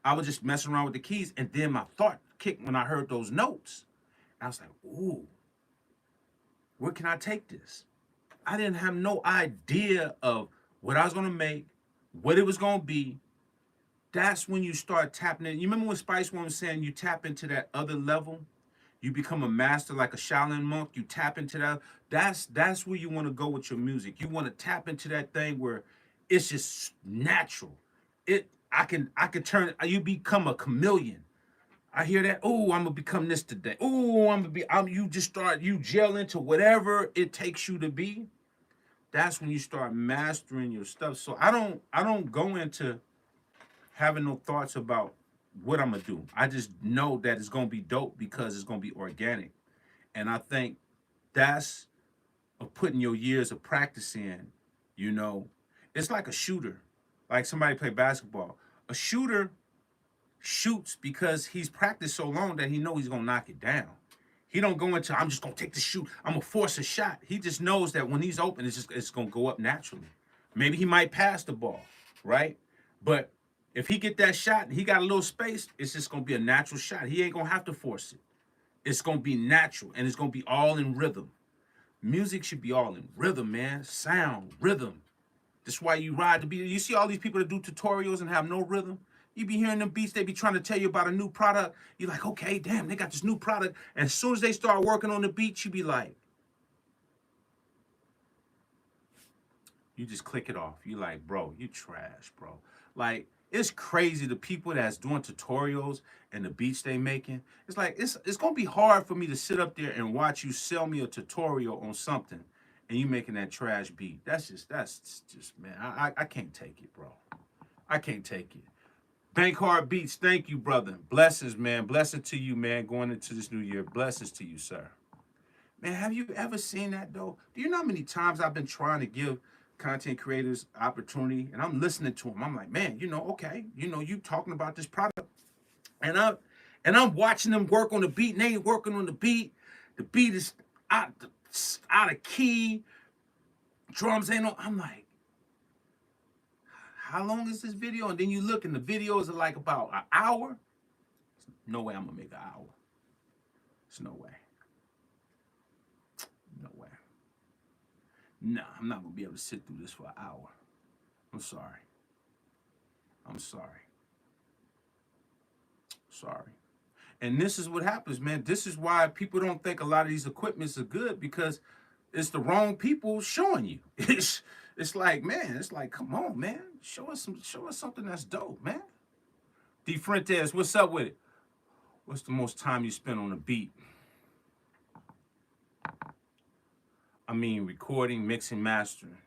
I was just messing around with the keys, and then my thought kicked when I heard those notes. I was like, ooh, where can I take this? I didn't have no idea of what I was gonna make, what it was gonna be. That's when you start tapping in. You remember when Spice One was saying you tap into that other level? You become a master like a Shaolin monk. You tap into that. That's where you want to go with your music. You want to tap into that thing where it's just natural. I can turn. You become a chameleon. I hear that. Oh, I'm gonna become this today. Oh, I'm gonna be. You just start. You gel into whatever it takes you to be. That's when you start mastering your stuff. So I don't go into having no thoughts about what I'm gonna do. I just know that it's gonna be dope because it's gonna be organic. And I think that's of putting your years of practice in, you know. It's like a shooter, like somebody play basketball. A shooter shoots because he's practiced so long that he knows he's gonna knock it down. He don't go into I'm just gonna take the shoot. I'm gonna force a shot. He just knows that when he's open, it's gonna go up naturally. Maybe he might pass the ball, right? But If he get that shot, he got a little space, it's just gonna be a natural shot. He ain't gonna have to force it. It's gonna be natural and it's gonna be all in rhythm. Music should be all in rhythm, man. Sound, rhythm. That's why you ride the beat. You see all these people that do tutorials and have no rhythm. You be hearing them beats, they be trying to tell you about a new product. You're like, okay, damn, they got this new product. And as soon as they start working on the beat, you be like, you just click it off. You like, bro, you trash, bro. Like, it's crazy the people that's doing tutorials and the beats they making. It's like it's gonna be hard for me to sit up there and watch you sell me a tutorial on something and you making that trash beat. That's just man, I can't take it, bro. I can't take it. Bank Hard Beats, thank you, brother. Blessings, man. Blessing to you, man, going into this new year. Blessings to you, sir. Man, have you ever seen that though? Do you know how many times I've been trying to give content creators opportunity and I'm listening to them? I'm like, man, okay, you talking about this product, and I'm watching them work on the beat, and they ain't working on the beat. The beat is out, out of key. Drums ain't on. I'm like, how long is this video? And then you look, and the videos are like about an hour. No way I'm gonna make an hour. There's no way. No way. No, I'm not gonna be able to sit through this for an hour. I'm sorry. I'm sorry. Sorry. And this is what happens, man. This is why people don't think a lot of these equipments are good, because it's the wrong people showing you. It's like, man, it's like, come on, man. Show us something that's dope, man. D Fuentes, what's up with it? What's the most time you spent on a beat? I mean, recording, mixing, mastering.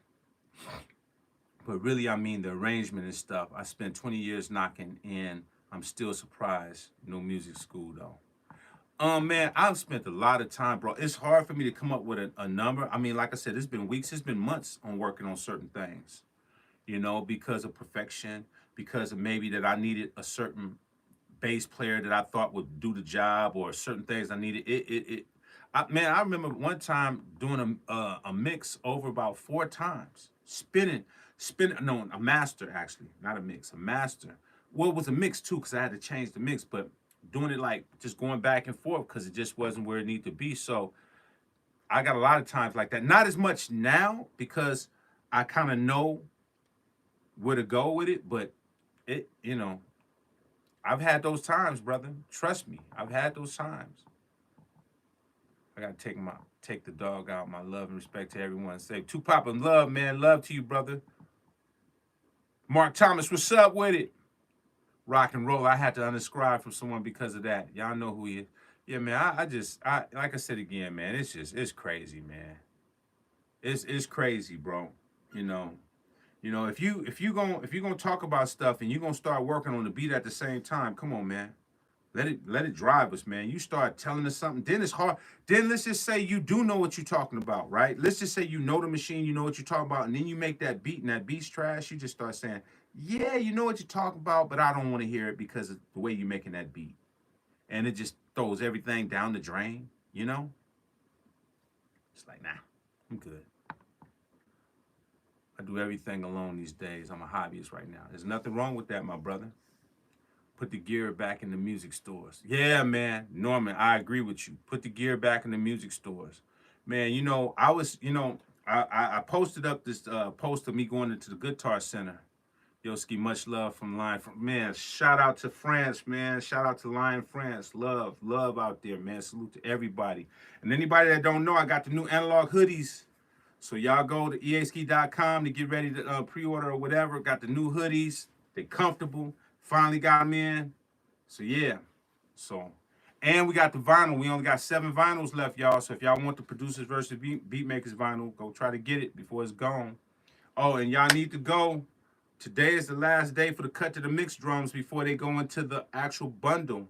But really, I mean the arrangement and stuff. I spent 20 years knocking in. I'm still surprised. No music school, though. Man, I've spent a lot of time, bro. It's hard for me to come up with a number. I mean, like I said, it's been weeks, it's been months on working on certain things, because of perfection, because of maybe that I needed a certain bass player that I thought would do the job, or certain things I needed. Man, I remember one time doing a mix over about 4 times, no, a master actually, not a mix, a master. Well, it was a mix too, because I had to change the mix, but doing it like just going back and forth because it just wasn't where it needed to be. So I got a lot of times like that. Not as much now because I kind of know where to go with it, but I've had those times, brother. Trust me, I've had those times. I gotta take the dog out. My love and respect to everyone. Say Tupac and love, man. Love to you, brother. Mark Thomas, what's up with it? Rock and roll. I had to unsubscribe from someone because of that. Y'all know who he is. Yeah, man. I like I said again, man. It's crazy, man. It's crazy, bro. You know, if you gonna talk about stuff and you gonna start working on the beat at the same time, come on, man. Let it drive us, man. You start telling us something, then it's hard. Then let's just say you do know what you're talking about, right? Let's just say you know the machine, you know what you're talking about, and then you make that beat and that beat's trash. You just start saying, yeah, you know what you're talking about, but I don't want to hear it because of the way you're making that beat. And it just throws everything down the drain. It's like, nah, I'm good. I do everything alone these days. I'm a hobbyist right now. There's nothing wrong with that, my brother. Put the gear back in the music stores. Yeah, man. Norman, I agree with you. Put the gear back in the music stores. Man, I posted up this post of me going into the Guitar Center. Yoski, much love from Lion. Man, shout out to France, man. Shout out to Lion France. Love out there, man. Salute to everybody. And anybody that don't know, I got the new analog hoodies. So y'all go to easki.com to get ready to pre-order or whatever. Got the new hoodies. They comfortable. Finally got them in. So yeah. So, and we got the vinyl. We only got 7 vinyls left, y'all. So if y'all want the Producers versus Beatmakers vinyl, go try to get it before it's gone. Oh, and y'all need to go. Today is the last day for the cut to the mix drums before they go into the actual bundle.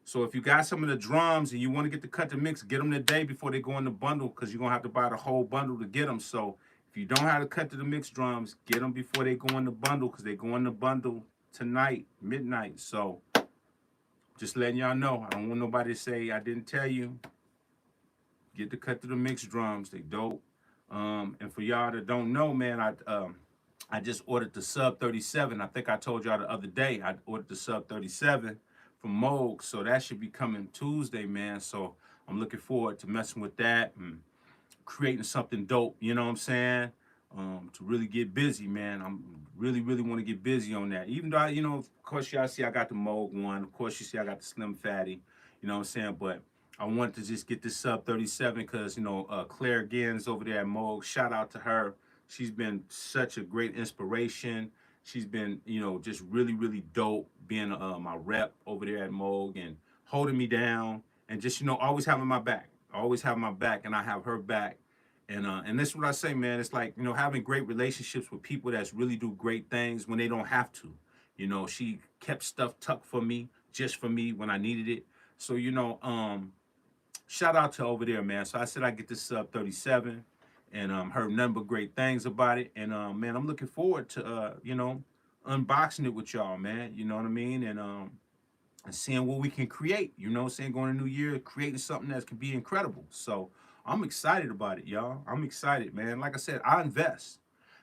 So if you got some of the drums and you want to get the cut to mix, get them today before they go in the bundle, because you're going to have to buy the whole bundle to get them. So if you don't have the cut to the mix drums, get them before they go in the bundle, because they go in the bundle tonight, midnight. So just letting y'all know. I don't want nobody to say I didn't tell you. Get the cut to the mix drums. They dope. And for y'all that don't know, man, I just ordered the Sub 37. I think I told y'all the other day I ordered the Sub 37 from Moog, so that should be coming Tuesday, man. So I'm looking forward to messing with that and creating something dope. You know what I'm saying? To really get busy, man. I'm really want to get busy on that. Even though of course y'all see I got the Moog one. Of course you see I got the Slim Fatty. You know what I'm saying? But I wanted to just get this Sub 37 because Claire Gins over there at Moog. Shout out to her. She's been such a great inspiration. She's been just really dope being my rep over there at Moog and holding me down and just always having my back. Always have my back, and I have her back. And this is what I say, man. It's like having great relationships with people that's really do great things when they don't have to. She kept stuff tucked for me, just for me when I needed it. So shout out to over there, man. So I said I get this Sub 37, and heard nothing but great things about it. And man, I'm looking forward to unboxing it with y'all, man. You know what I mean? And seeing what we can create, saying going to New Year, creating something that can be incredible. So I'm excited about it, y'all. I'm excited, man. Like I said, I invest.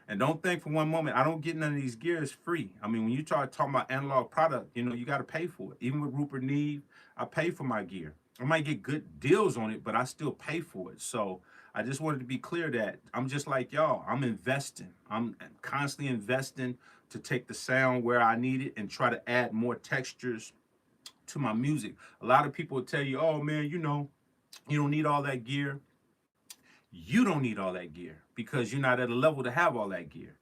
And don't think for one moment, I don't get none of these gears free. I mean, when you start talking about analog product, you got to pay for it. Even with Rupert Neve, I pay for my gear. I might get good deals on it, but I still pay for it. So I just wanted to be clear that I'm just like y'all. I'm investing. I'm constantly investing to take the sound where I need it and try to add more textures to my music. A lot of people will tell you, oh man, you don't need all that gear. You don't need all that gear because you're not at a level to have all that gear.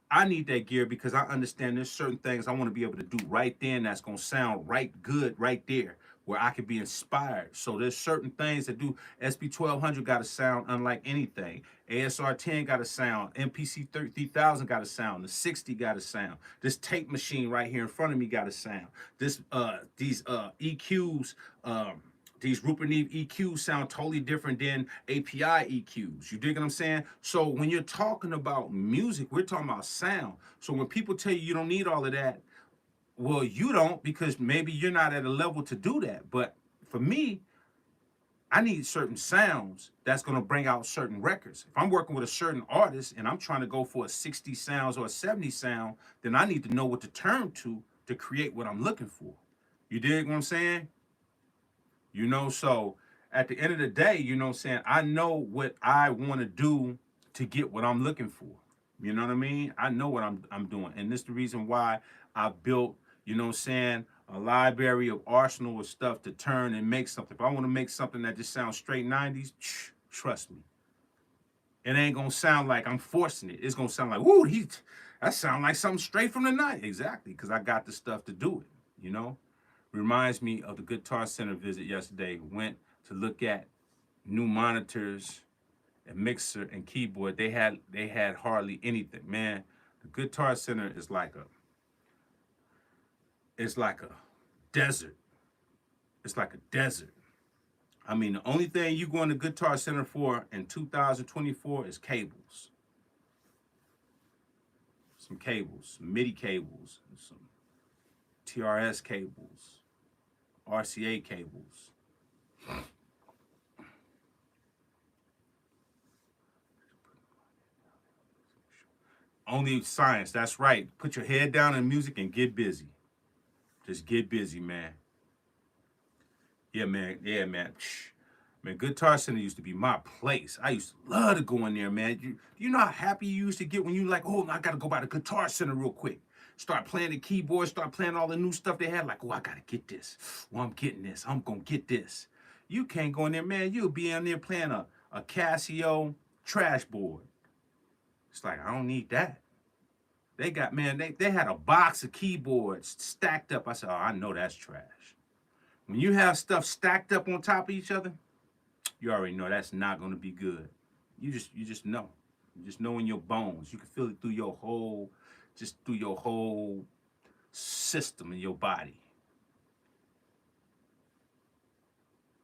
I need that gear because I understand there's certain things I want to be able to do right then that's going to sound right good right there where I can be inspired. So there's certain things that do. SB1200 got a sound unlike anything. ASR 10 got a sound. MPC 3000 got a sound. The 60 got a sound. This tape machine right here in front of me got a sound. These EQs, these Rupert Neve EQs sound totally different than API EQs. You dig what I'm saying? So when you're talking about music, we're talking about sound. So when people tell you you don't need all of that, well, you don't because maybe you're not at a level to do that. But for me, I need certain sounds that's going to bring out certain records. If I'm working with a certain artist and I'm trying to go for a 60 sounds or a 70 sound, then I need to know what to turn to create what I'm looking for. You dig what I'm saying? So at the end of the day, what I'm saying, I know what I want to do to get what I'm looking for. You know what I mean? I know what I'm doing. And this is the reason why I built, what I'm saying, a library of arsenal of stuff to turn and make something. If I want to make something that just sounds straight 90s, trust me. It ain't gonna sound like I'm forcing it. It's gonna sound like, woo, that sound like something straight from the night. Exactly, because I got the stuff to do it. Reminds me of the Guitar Center visit yesterday. Went to look at new monitors, a mixer, and keyboard. They had hardly anything. Man, the Guitar Center is like a desert. It's like a desert. I mean, the only thing you go in the Guitar Center for in 2024 is cables. Some cables, some MIDI cables, some TRS cables, RCA cables. Only science, that's right. Put your head down in music and get busy. Just get busy, man. Yeah, man. Yeah, man. Man, Guitar Center used to be my place. I used to love to go in there, man. You know how happy you used to get when you like, oh, I got to go by the Guitar Center real quick. Start playing the keyboard, start playing all the new stuff they had. Like, oh, I got to get this. Well, I'm getting this. I'm going to get this. You can't go in there, man. You'll be in there playing a Casio trash board. It's like, I don't need that. They got, man, they had a box of keyboards stacked up. I said, oh, I know that's trash. When you have stuff stacked up on top of each other, you already know that's not going to be good. You just know. You just know in your bones. You can feel it through your whole system in your body.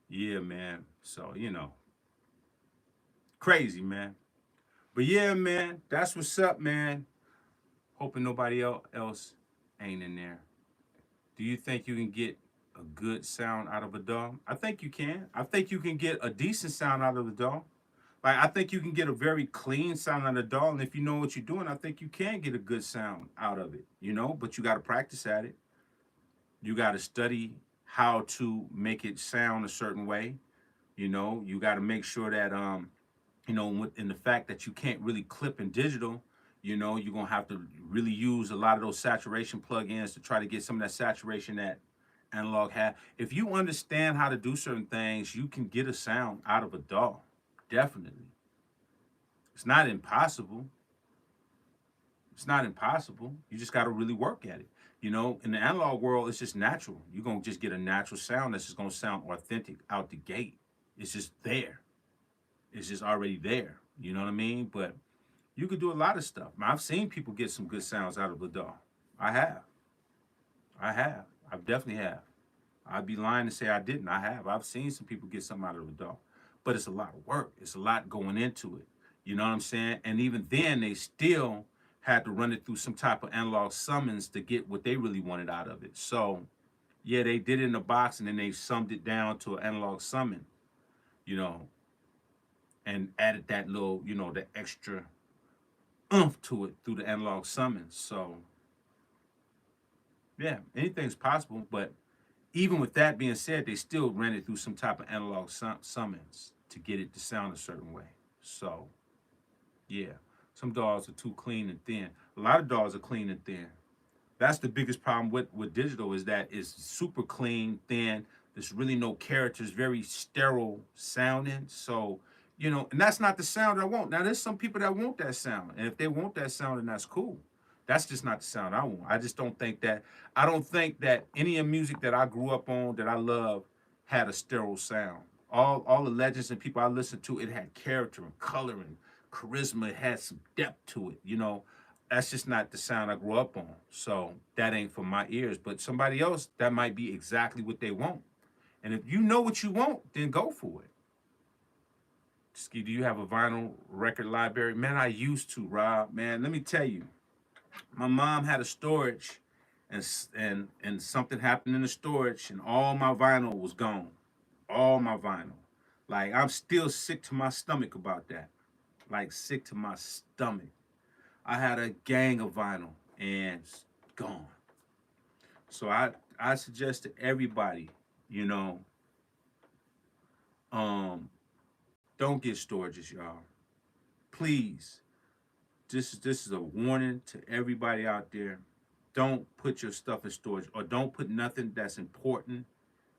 Yeah, man. So, crazy, man. But yeah, man, that's what's up, man. Hoping nobody else ain't in there. Do you think you can get a good sound out of a DAW? I think you can. I think you can get a decent sound out of a DAW. Like I think you can get a very clean sound out of DAW, and if you know what you're doing, I think you can get a good sound out of it. But you got to practice at it. You got to study how to make it sound a certain way. You got to make sure that in the fact that you can't really clip in digital, you're gonna have to really use a lot of those saturation plugins to try to get some of that saturation that analog had. If you understand how to do certain things, you can get a sound out of a DAW. Definitely. It's not impossible. It's not impossible. You just got to really work at it. In the analog world, it's just natural. You're going to just get a natural sound that's just going to sound authentic out the gate. It's just there. It's just already there. You know what I mean? But you could do a lot of stuff. I've seen people get some good sounds out of the DAW. I have. I have. I definitely have. I'd be lying to say I didn't. I have. I've seen some people get something out of the DAW. But it's a lot of work. It's a lot going into it. You know what I'm saying? And even then, they still had to run it through some type of analog summons to get what they really wanted out of it. So, yeah, they did it in a box and then they summed it down to an analog summon, you know, and added that little, the extra oomph to it through the analog summons. So, yeah, anything's possible. But even with that being said, they still ran it through some type of analog summons to get it to sound a certain way. So, yeah, some DAWs are too clean and thin. A lot of DAWs are clean and thin. That's the biggest problem with digital is that it's super clean, thin. There's really no characters, very sterile sounding. So, and that's not the sound I want. Now, there's some people that want that sound. And if they want that sound, then that's cool. That's just not the sound I want. I don't think that any of the music that I grew up on that I love had a sterile sound. All the legends and people I listened to, it had character and color and charisma. It had some depth to it. That's just not the sound I grew up on. So that ain't for my ears. But somebody else, that might be exactly what they want. And if you know what you want, then go for it. Ski, do you have a vinyl record library? Man, I used to, Rob. Man, let me tell you, my mom had a storage, and something happened in the storage, and all my vinyl was gone. All my vinyl. Like I'm still sick to my stomach about that. Like sick to my stomach. I had a gang of vinyl and it's gone. So I suggest to everybody, you know, um, don't get storages, y'all. Please. This is a warning to everybody out there. Don't put your stuff in storage or don't put nothing that's important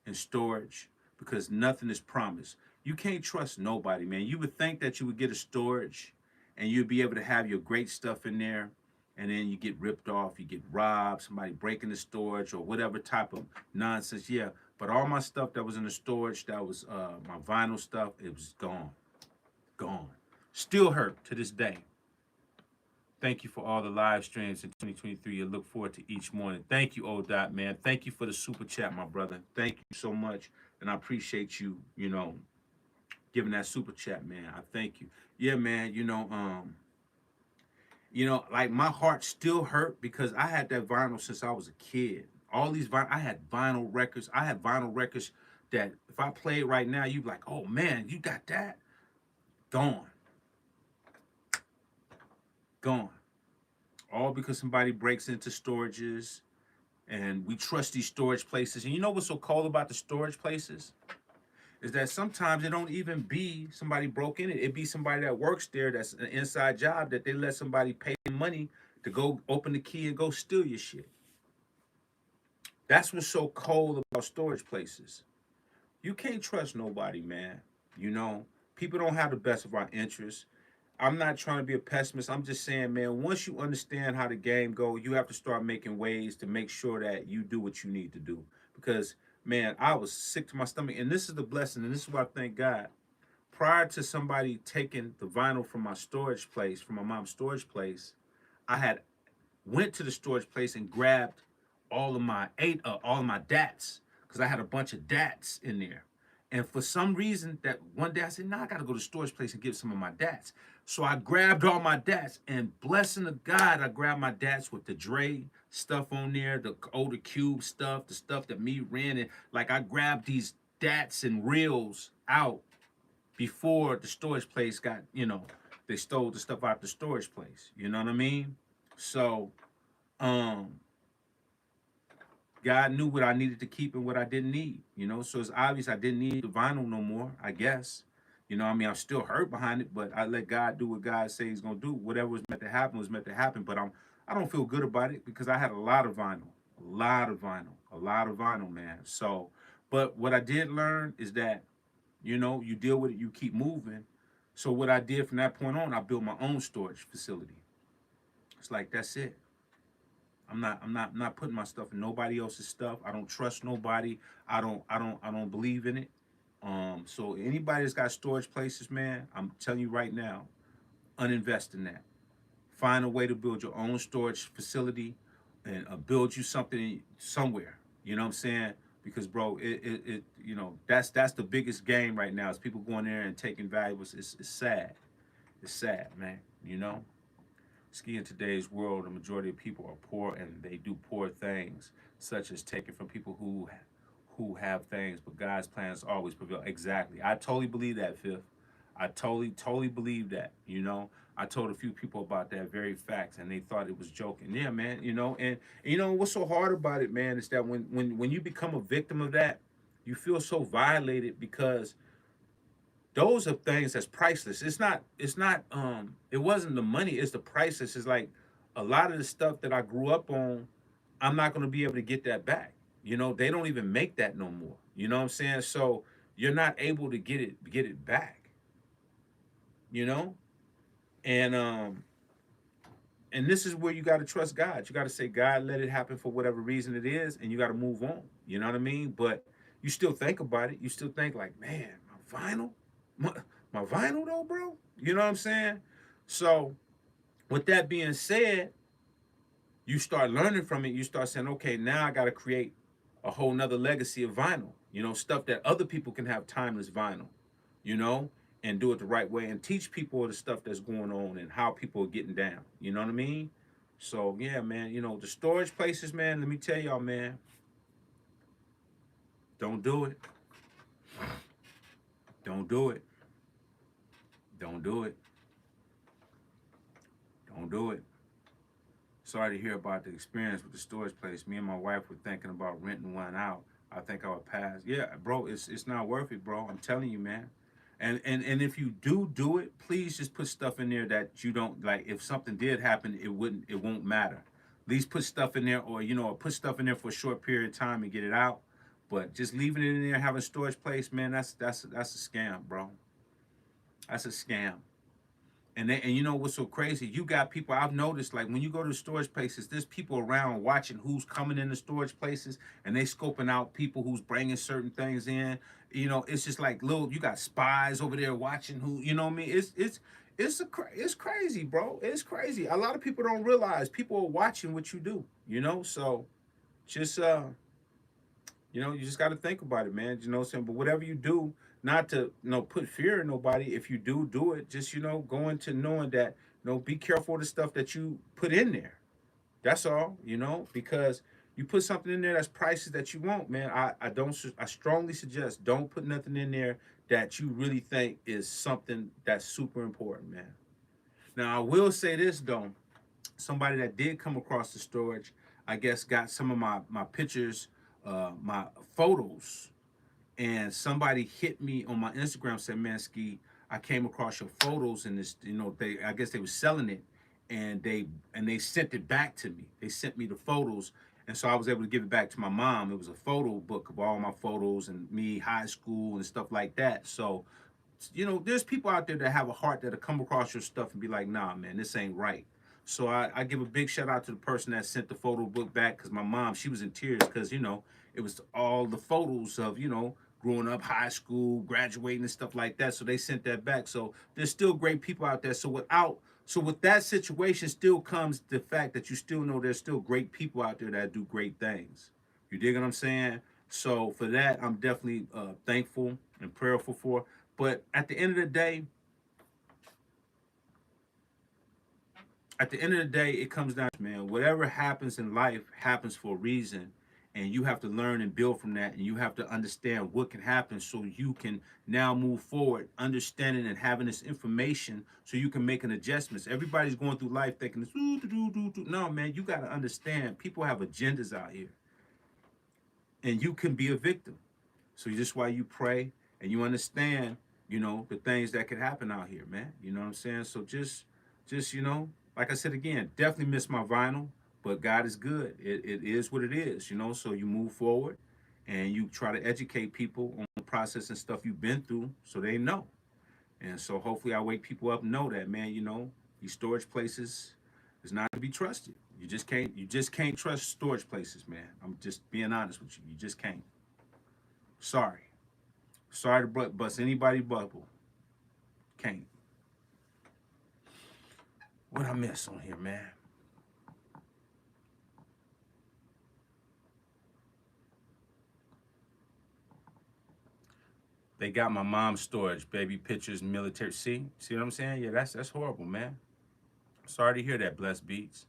in storage because nothing is promised. You can't trust nobody, man. You would think that you would get a storage and you'd be able to have your great stuff in there, and then you get ripped off, you get robbed, somebody breaking the storage or whatever type of nonsense. Yeah, but all my stuff that was in the storage, that was my vinyl stuff, it was gone. Gone. Still hurt to this day. Thank you for all the live streams in 2023. I look forward to each morning. Thank you, O Dot, man. Thank you for the super chat, my brother. Thank you so much. And I appreciate you, giving that super chat, man. I thank you. Yeah, man, like my heart still hurt because I had that vinyl since I was a kid. All these I had vinyl records. I had vinyl records that if I played right now, you'd be like, oh man, you got that? Gone. Gone. All because somebody breaks into storages and we trust these storage places. And you know what's so cold about the storage places? Is that sometimes it don't even be somebody broke in it. It be somebody that works there that's an inside job that they let somebody pay money to go open the key and go steal your shit. That's what's so cold about storage places. You can't trust nobody, man. People don't have the best of our interests. I'm not trying to be a pessimist. I'm just saying, man, once you understand how the game go, you have to start making ways to make sure that you do what you need to do. Because, man, I was sick to my stomach. And this is the blessing, and this is why I thank God. Prior to somebody taking the vinyl from my storage place, from my mom's storage place, I had went to the storage place and grabbed all of my DATs because I had a bunch of DATs in there. And for some reason, that one day I said, I got to go to the storage place and get some of my DATs. So I grabbed all my DATs, and blessing of God, I grabbed my DATs with the Dre stuff on there, the older Cube stuff, the stuff that me ran. And like I grabbed these DATs and reels out before the storage place got, they stole the stuff out the storage place. You know what I mean? So, um, God knew what I needed to keep and what I didn't need. So it's obvious I didn't need the vinyl no more, I guess. I mean, I'm still hurt behind it, but I let God do what God says He's gonna do. Whatever was meant to happen was meant to happen. But I don't feel good about it because I had a lot of vinyl, a lot of vinyl, man. So, but what I did learn is that, you deal with it, you keep moving. So what I did from that point on, I built my own storage facility. It's like that's it. I'm not putting my stuff in nobody else's stuff. I don't trust nobody. I don't believe in it. So anybody that's got storage places, man, I'm telling you right now, uninvest in that. Find a way to build your own storage facility and build you something somewhere. You know what I'm saying? Because bro, that's the biggest game right now is people going there and taking valuables. It's sad. It's sad, man. Ski in today's world, the majority of people are poor and they do poor things, such as taking from people who have things, but God's plans always prevail. Exactly. I totally believe that, Fifth. I totally believe that. I told a few people about that very fact and they thought it was joking. Yeah, man. And what's so hard about it, man, is that when you become a victim of that, you feel so violated because those are things that's priceless. It wasn't the money, it's the priceless. It's like a lot of the stuff that I grew up on, I'm not gonna be able to get that back. They don't even make that no more. You know what I'm saying? So you're not able to get it back, you know? And and this is where you gotta trust God. You gotta say, God, let it happen for whatever reason it is, and you gotta move on. You know what I mean? But you still think about it. You still think like, man, my vinyl? my, my vinyl though, bro. You know what I'm saying? So, with that being said, you start learning from it. You start saying, okay, now I got to create a whole nother legacy of vinyl. Stuff that other people can have timeless vinyl. You know, and do it the right way and teach people the stuff that's going on and how people are getting down. You know what I mean? So yeah, man. The storage places, man. Let me tell y'all, man. Don't do it. Don't do it. Don't do it. Don't do it. Sorry to hear about the experience with the storage place. Me and my wife were thinking about renting one out. I think I would pass. Yeah, bro, it's not worth it, bro. I'm telling you, man. And if you do it, please just put stuff in there that you don't like. If something did happen, it won't matter. At least put stuff in there, or put stuff in there for a short period of time and get it out. But just leaving it in there, having a storage place, man, that's a scam, bro. That's a scam. And you know what's so crazy? You got people I've noticed, like when you go to storage places, there's people around watching who's coming in the storage places, and they scoping out people who's bringing certain things in. It's just like you got spies over there watching who. You know what I mean? It's crazy, bro. It's crazy. A lot of people don't realize people are watching what you do. So just you just got to think about it, man. What I'm saying? But whatever you do, not to put fear in nobody. If you do it, just go into knowing that be careful of the stuff that you put in there. That's all, because you put something in there that's prices that you want, man. I strongly suggest don't put nothing in there that you really think is something that's super important, man. Now I will say this though, somebody that did come across the storage, I guess got some of my pictures, my photos, and somebody hit me on my Instagram, said, "Man, Ski, I came across your photos in this. I guess they were selling it, and they sent it back to me. They sent me the photos, and so I was able to give it back to my mom. It was a photo book of all my photos and me, high school and stuff like that. So, there's people out there that have a heart that'll come across your stuff and be like, nah, man, this ain't right. So I give a big shout out to the person that sent the photo book back, because my mom, she was in tears because, it was all the photos of, growing up, high school, graduating and stuff like that. So they sent that back. So there's still great people out there. So with that situation still comes the fact that you still know there's still great people out there that do great things. You dig what I'm saying? So for that, I'm definitely thankful and prayerful for. But at the end of the day, it comes down to, man, whatever happens in life happens for a reason. And you have to learn and build from that, and you have to understand what can happen so you can now move forward, understanding and having this information so you can make an adjustments. Everybody's going through life thinking this, no, man, you got to understand people have agendas out here, and you can be a victim. So this is why you pray and you understand, the things that could happen out here, man. You know what I'm saying? So just like I said again, definitely miss my vinyl, but God is good. It is what it is, So you move forward and you try to educate people on the process and stuff you've been through so they know. And so hopefully I wake people up and know that, man, these storage places is not to be trusted. You just can't trust storage places, man. I'm just being honest with you. You just can't. Sorry. Sorry to bust anybody bubble. Can't. What I miss on here, man? They got my mom's storage, baby pictures, military. See what I'm saying? Yeah, that's horrible, man. Sorry to hear that, Blessed Beats.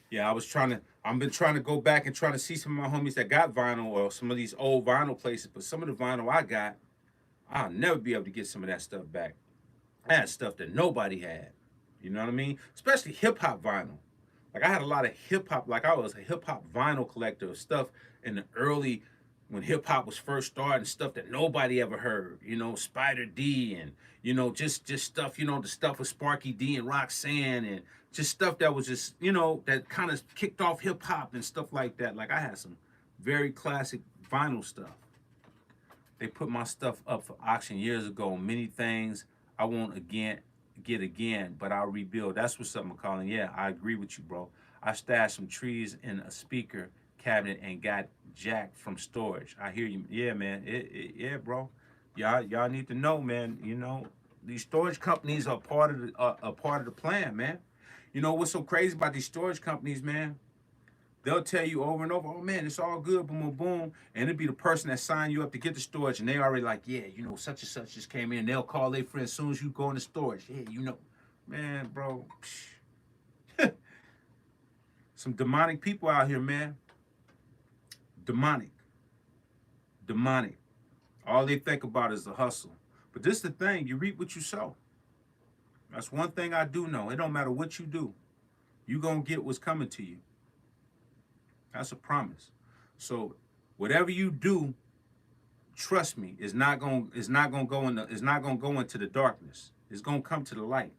Yeah, I've been trying to go back and trying to see some of my homies that got vinyl or some of these old vinyl places, but some of the vinyl I got, I'll never be able to get some of that stuff back. I had stuff that nobody had. You know what I mean? Especially hip hop vinyl. Like I had a lot of hip hop, like I was a hip hop vinyl collector of stuff in the early when hip hop was first starting, stuff that nobody ever heard, Spider D and just stuff, the stuff with Sparky D and Roxanne and just stuff that was just, that kind of kicked off hip hop and stuff like that. Like I had some very classic vinyl stuff. They put my stuff up for auction years ago. Many things I won't get again, but I'll rebuild. That's what's up, McCollum. Yeah, I agree with you, bro. I stashed some trees in a speaker cabinet and got jacked from storage. I hear you. Yeah, man. Yeah, bro. Y'all need to know, man. These storage companies are part of the plan, man. You know what's so crazy about these storage companies, man? They'll tell you over and over, oh man, it's all good, boom, boom, boom. And it'll be the person that signed you up to get the storage, and they already like, yeah, such and such just came in. They'll call their friend as soon as you go in the storage. Yeah, man, bro. Some demonic people out here, man. Demonic. Demonic. All they think about is the hustle. But this is the thing, you reap what you sow. That's one thing I do know. It don't matter what you do. You're going to get what's coming to you. That's a promise. So whatever you do, trust me, it's not going to go into the darkness. It's going to come to the light.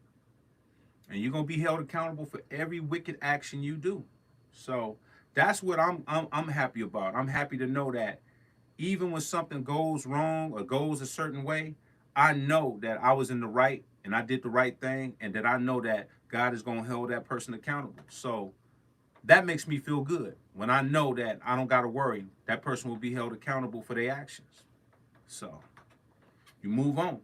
And you're going to be held accountable for every wicked action you do. So that's what I'm happy about. I'm happy to know that even when something goes wrong or goes a certain way, I know that I was in the right and I did the right thing, and that I know that God is going to hold that person accountable. So that makes me feel good when I know that I don't got to worry. That person will be held accountable for their actions. So you move on.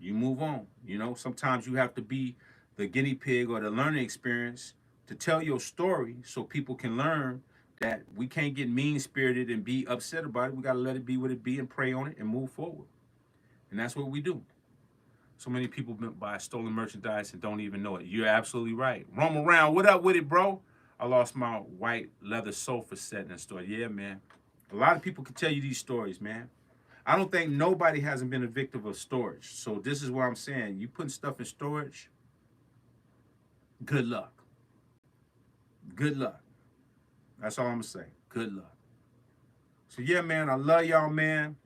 You move on. Sometimes you have to be the guinea pig or the learning experience to tell your story so people can learn that we can't get mean-spirited and be upset about it. We got to let it be what it be and pray on it and move forward. And that's what we do. So many people buy stolen merchandise and don't even know it. You're absolutely right. Roam around. What up with it, bro? I lost my white leather sofa set in the store. Yeah, man. A lot of people can tell you these stories, man. I don't think nobody hasn't been a victim of storage. So this is what I'm saying. You putting stuff in storage, good luck. Good luck. That's all I'm going to say. Good luck. So yeah, man, I love y'all, man.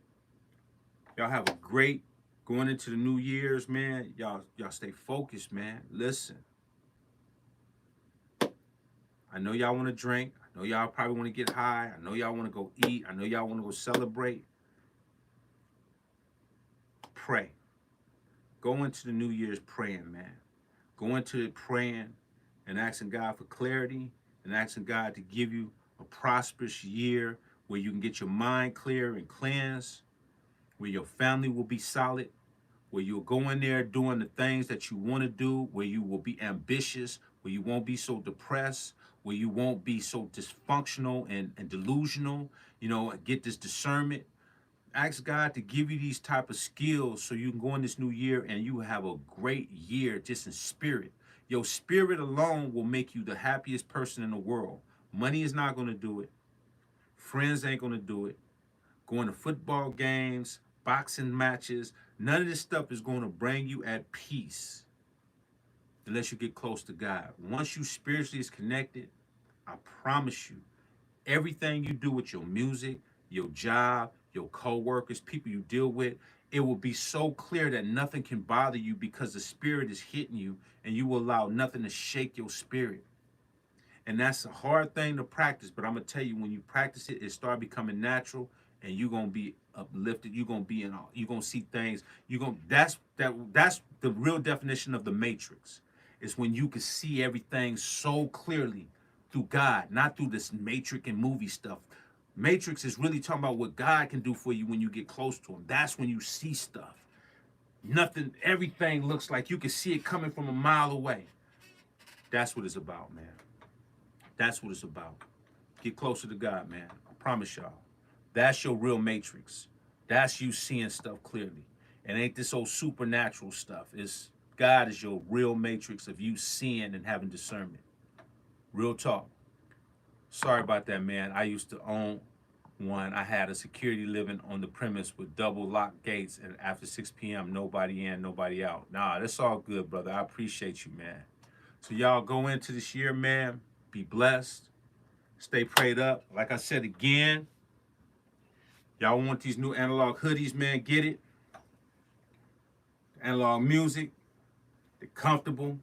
Y'all have a great going into the New Year's, man. Y'all stay focused, man. Listen. I know y'all want to drink. I know y'all probably want to get high. I know y'all want to go eat. I know y'all want to go celebrate. Pray. Go into the New Year's praying, man. Go into it praying and asking God for clarity and asking God to give you a prosperous year where you can get your mind clear and cleansed, where your family will be solid, where you'll go in there doing the things that you want to do, where you will be ambitious, where you won't be so depressed, where you won't be so dysfunctional and delusional, get this discernment. Ask God to give you these type of skills so you can go in this new year and you have a great year just in spirit. Your spirit alone will make you the happiest person in the world. Money is not going to do it. Friends ain't going to do it. Going to football games, boxing matches, none of this stuff is going to bring you at peace unless you get close to God. Once you spiritually is connected, I promise you, everything you do with your music, your job, your co-workers, people you deal with, it will be so clear that nothing can bother you because the spirit is hitting you and you will allow nothing to shake your spirit. And that's a hard thing to practice, but I'm gonna tell you, when you practice it, it start becoming natural, and you're gonna be uplifted. You're gonna be in all. You're gonna see things. You're gonna. That's the real definition of the matrix. Is when you can see everything so clearly through God, not through this matrix and movie stuff. Matrix is really talking about what God can do for you when you get close to Him. That's when you see stuff. Nothing. Everything looks like you can see it coming from a mile away. That's what it's about, man. That's what it's about. Get closer to God, man. I promise y'all. That's your real matrix. That's you seeing stuff clearly. And ain't this old supernatural stuff. It's God is your real matrix of you seeing and having discernment. Real talk. Sorry about that, man. I used to own one. I had a security living on the premise with double lock gates, and after 6 p.m., nobody in, nobody out. Nah, that's all good, brother. I appreciate you, man. So y'all go into this year, man. Be blessed. Stay prayed up. Like I said again, y'all want these new analog hoodies, man, get it. Analog music. They're comfortable.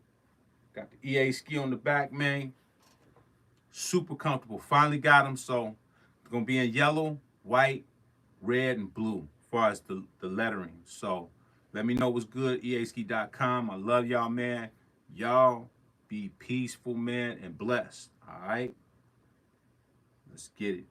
Got the EA ski on the back, man. Super comfortable. Finally got them, so it's going to be in yellow, white, red, and blue as far as the lettering. So let me know what's good, easki.com. I love y'all, man. Y'all be peaceful, man, and blessed. All right? Let's get it.